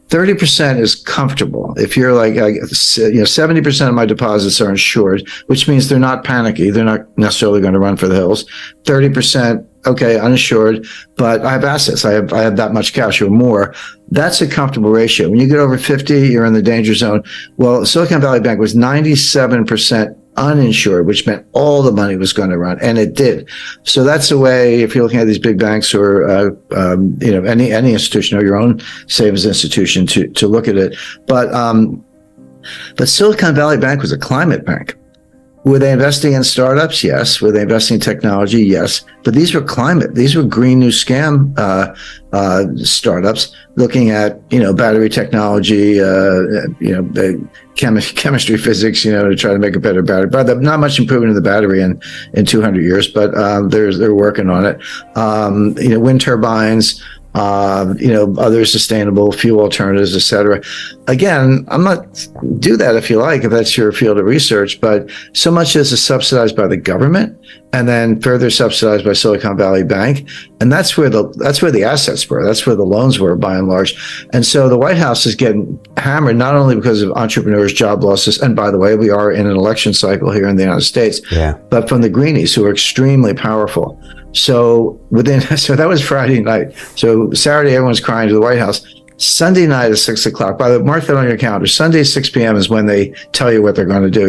30% is comfortable. If you're like, 70% of my deposits are insured, which means they're not panicky. They're not necessarily going to run for the hills. 30%, okay, uninsured, but I have assets. I have that much cash or more. That's a comfortable ratio. When you get over 50, you're in the danger zone. Well, Silicon Valley Bank was 97% uninsured, which meant all the money was going to run, and it did. So that's the way, if you're looking at these big banks or any institution or your own savings institution, to look at it. But Silicon Valley Bank was a climate bank. Were they investing in startups? Yes. Were they investing in technology? Yes. But these were climate. These were green new scam startups looking at battery technology, chemistry, physics, to try to make a better battery. But not much improvement in the battery in 200 years. But they're working on it. Wind turbines. Other sustainable fuel alternatives, et cetera. Again, do that if you like, if that's your field of research, but so much is subsidized by the government and then further subsidized by Silicon Valley Bank. And that's where the assets were. That's where the loans were, by and large. And so the White House is getting hammered, not only because of entrepreneurs, job losses, and by the way, we are in an election cycle here in the United States, but from the greenies, who are extremely powerful. So that was Friday night. So Saturday, everyone's crying to the White House. Sunday night at 6 o'clock. By the way, mark that on your calendar. Sunday, 6 p.m. is when they tell you what they're going to do.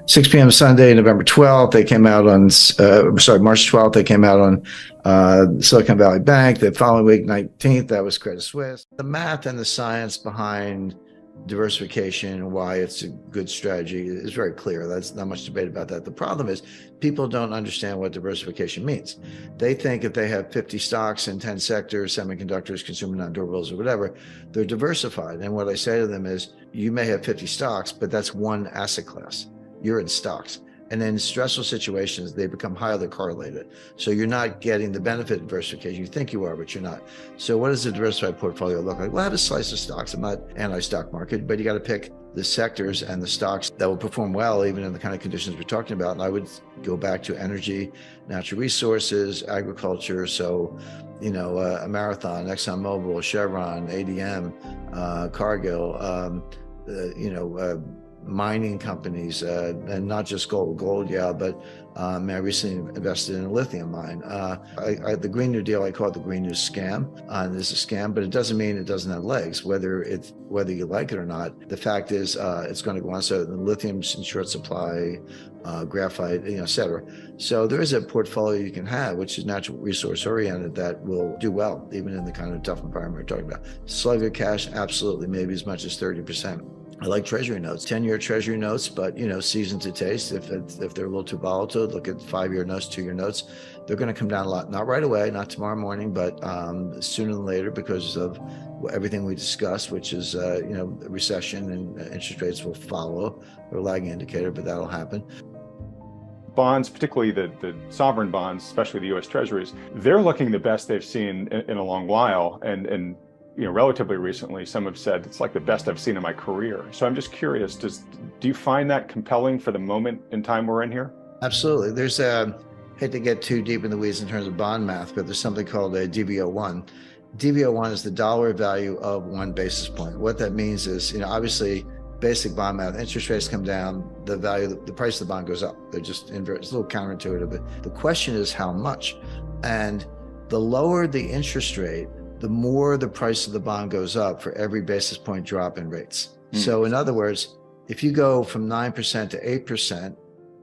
6 p.m. Sunday, November 12th, they came out on, March 12th, they came out on Silicon Valley Bank. The following week, 19th, that was Credit Suisse. The math and the science behind diversification and why it's a good strategy is very clear. That's not much debate about that. The problem is people don't understand what diversification means. They think if they have 50 stocks in 10 sectors, semiconductors, consumer non-durables, or whatever, they're diversified. And what I say to them is, you may have 50 stocks, but that's one asset class. You're in stocks. And in stressful situations, they become highly correlated. So you're not getting the benefit of diversification. You think you are, but you're not. So what does a diversified portfolio look like? Well, I have a slice of stocks. I'm not anti-stock market, but you got to pick the sectors and the stocks that will perform well, even in the kind of conditions we're talking about. And I would go back to energy, natural resources, agriculture. So, Marathon, ExxonMobil, Chevron, ADM, Cargill, mining companies, and not just gold, but I recently invested in a lithium mine. The Green New Deal, I call it the Green New Scam. It's a scam, but it doesn't mean it doesn't have legs, whether you like it or not. The fact is, it's going to go on. So the lithium's in short supply, graphite, et cetera. So there is a portfolio you can have, which is natural resource oriented, that will do well, even in the kind of tough environment we're talking about. Slug of cash, absolutely, maybe as much as 30%. I like treasury notes, 10-year treasury notes, but seasoned to taste. If they're a little too volatile, look at 5-year notes, 2-year notes. They're going to come down a lot, not right away, not tomorrow morning, but sooner than later, because of everything we discussed, which is recession and interest rates will follow. They're a lagging indicator, but that'll happen. Bonds, particularly the sovereign bonds, especially the U.S. Treasuries, they're looking the best they've seen in a long while, and relatively recently, some have said it's like the best I've seen in my career. So I'm just curious, do you find that compelling for the moment in time we're in here? Absolutely. There's hate to get too deep in the weeds in terms of bond math, but there's something called a DV01. DV01 is the dollar value of 1 basis point. What that means is, obviously, basic bond math, interest rates come down, the price of the bond goes up. They're just inverted. It's a little counterintuitive, but the question is how much. And the lower the interest rate, the more the price of the bond goes up for every basis point drop in rates. So in other words, if you go from 9% to 8%,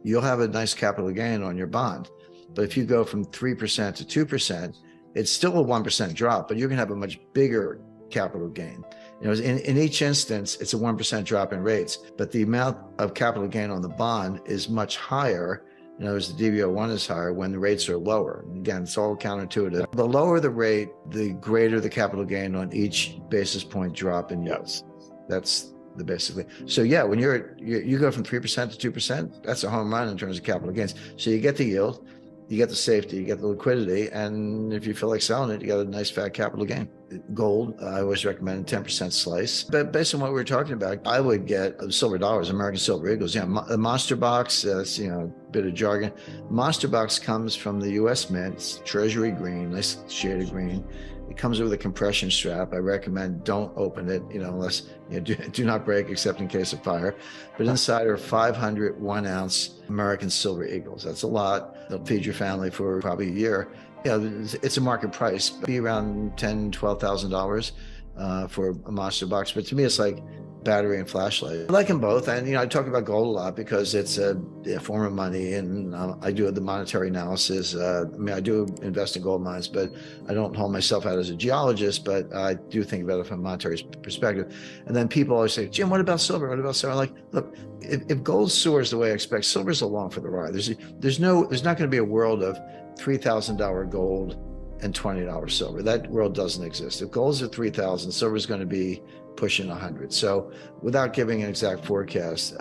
you'll have a nice capital gain on your bond. But if you go from 3% to 2%, it's still a 1% drop, but you're going to have a much bigger capital gain. In each instance, it's a 1% drop in rates, but the amount of capital gain on the bond is much higher. In other words, the DV01 is higher when the rates are lower. Again, it's all counterintuitive. The lower the rate, the greater the capital gain on each basis point drop in yields. That's basically. So yeah, when you go from 3% to 2%, that's a home run in terms of capital gains. So you get the yield, you get the safety, you get the liquidity, and if you feel like selling it, you got a nice fat capital gain. Gold, I always recommend 10% slice. But based on what we were talking about, I would get silver dollars, American Silver Eagles. Yeah, the monster box, that's, a bit of jargon. Monster box comes from the U.S. Mint. It's treasury green, nice shade of green. It comes with a compression strap. I recommend don't open it, unless do not break except in case of fire. But inside are 500 1-ounce American Silver Eagles. That's a lot. They'll feed your family for probably a year. It's a market price, be around $10,000, $12,000 for a monster box. But to me, it's like battery and flashlight. I like them both. And, I talk about gold a lot because it's a form of money, and I do the monetary analysis. I do invest in gold mines, but I don't hold myself out as a geologist, but I do think about it from a monetary perspective. And then people always say, Jim, what about silver? What about silver? I'm like, look, if gold soars the way I expect, silver's along for the ride. There's not going to be a world of $3,000 gold and $20 silver. That world doesn't exist. If gold's at 3,000, silver's going to be pushing 100. So without giving an exact forecast,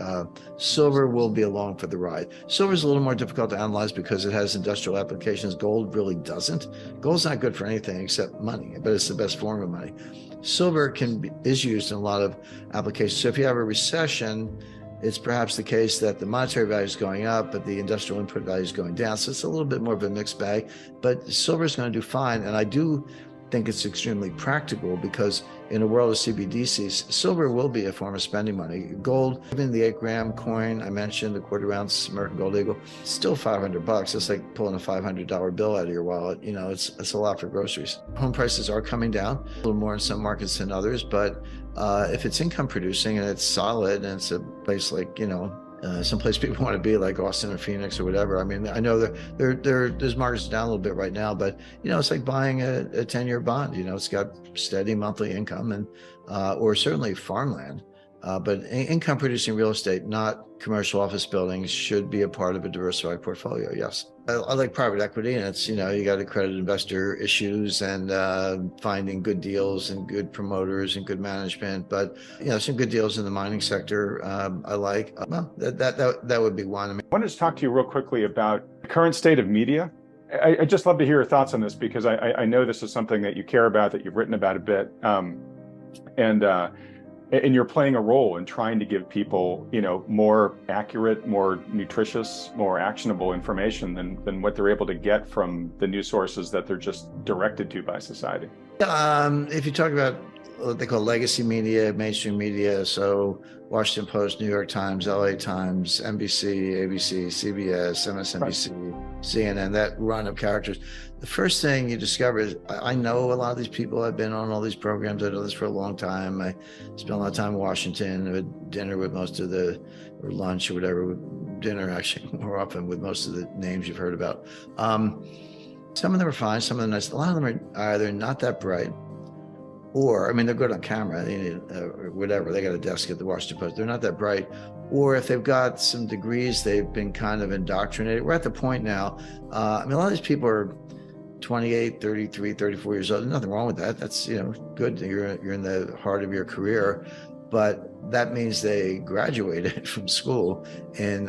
silver will be along for the ride. Silver is a little more difficult to analyze because it has industrial applications. Gold really doesn't. Gold's not good for anything except money, but it's the best form of money. Silver is used in a lot of applications. So if you have a recession, it's perhaps the case that the monetary value is going up, but the industrial input value is going down. So it's a little bit more of a mixed bag, but silver is going to do fine. And I do think it's extremely practical because in a world of CBDCs, silver will be a form of spending money. Gold, even the 8-gram coin I mentioned, the quarter-ounce American Gold Eagle, still $500. It's like pulling a $500 bill out of your wallet. It's a lot for groceries. Home prices are coming down, a little more in some markets than others, but if it's income producing and it's solid and it's a place like, someplace people want to be, like Austin or Phoenix or whatever. I mean, I know there's markets down a little bit right now, but it's like buying a 10-year bond. It's got steady monthly income and or certainly farmland. But income producing real estate, not commercial office buildings, should be a part of a diversified portfolio. Yes. I like private equity, and it's, you got accredited investor issues and finding good deals and good promoters and good management. But, some good deals in the mining sector I like. Well, that would be one. I wanted to talk to you real quickly about the current state of media. I'd just love to hear your thoughts on this because I know this is something that you care about, that you've written about a bit. And you're playing a role in trying to give people, more accurate, more nutritious, more actionable information than what they're able to get from the news sources that they're just directed to by society. If you talk about what they call legacy media, mainstream media, so Washington Post, New York Times, LA Times, NBC, ABC, CBS, MSNBC, CNN, that run of characters. The first thing you discover is, I know a lot of these people. I've been on all these programs. I know this for a long time. I spent a lot of time in Washington, had dinner with most of or lunch or whatever, dinner actually more often with most of the names you've heard about. Some of them are fine, some of them nice. A lot of them are either not that bright, or, they're good on camera, or whatever. They got a desk at the Washington Post. They're not that bright. Or if they've got some degrees, they've been kind of indoctrinated. We're at the point now, a lot of these people are 28, 33, 34 years old. There's nothing wrong with that. That's, good. You're in the heart of your career. But that means they graduated from school in,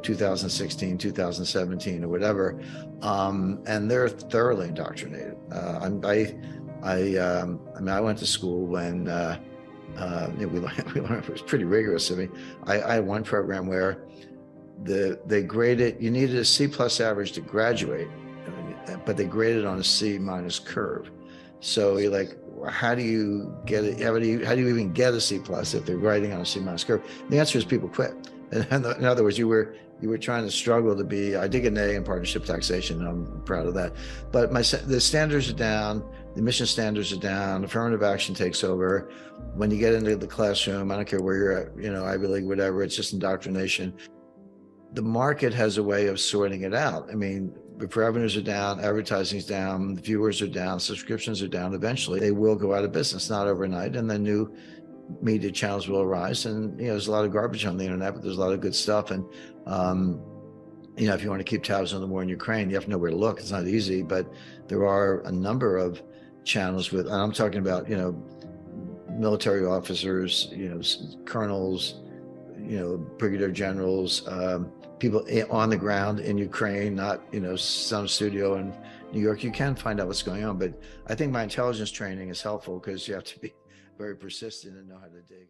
2016, 2017 or whatever. And they're thoroughly indoctrinated. I went to school when we learned, it was pretty rigorous. I had one program where they graded, you needed a C+ average to graduate, but they graded on a C- curve. So you're like, how do you get it? How do you even get a C+ if they're grading on a C- curve? The answer is people quit. In other words, you were trying to struggle to be. I did get an A in partnership taxation, and I'm proud of that. But the standards are down, the mission standards are down, affirmative action takes over. When you get into the classroom, I don't care where you're at, Ivy League, whatever, it's just indoctrination. The market has a way of sorting it out. If revenues are down, advertising's down, viewers are down, subscriptions are down, eventually they will go out of business, not overnight, and then new media channels will arise. And there's a lot of garbage on the internet, but there's a lot of good stuff. And if you want to keep tabs on the war in Ukraine, you have to know where to look. It's not easy, but there are a number of channels with, and I'm talking about military officers, colonels, brigadier generals, people on the ground in Ukraine, not, some studio in New York. You can find out what's going on. But I think my intelligence training is helpful because you have to be very persistent and know how to dig.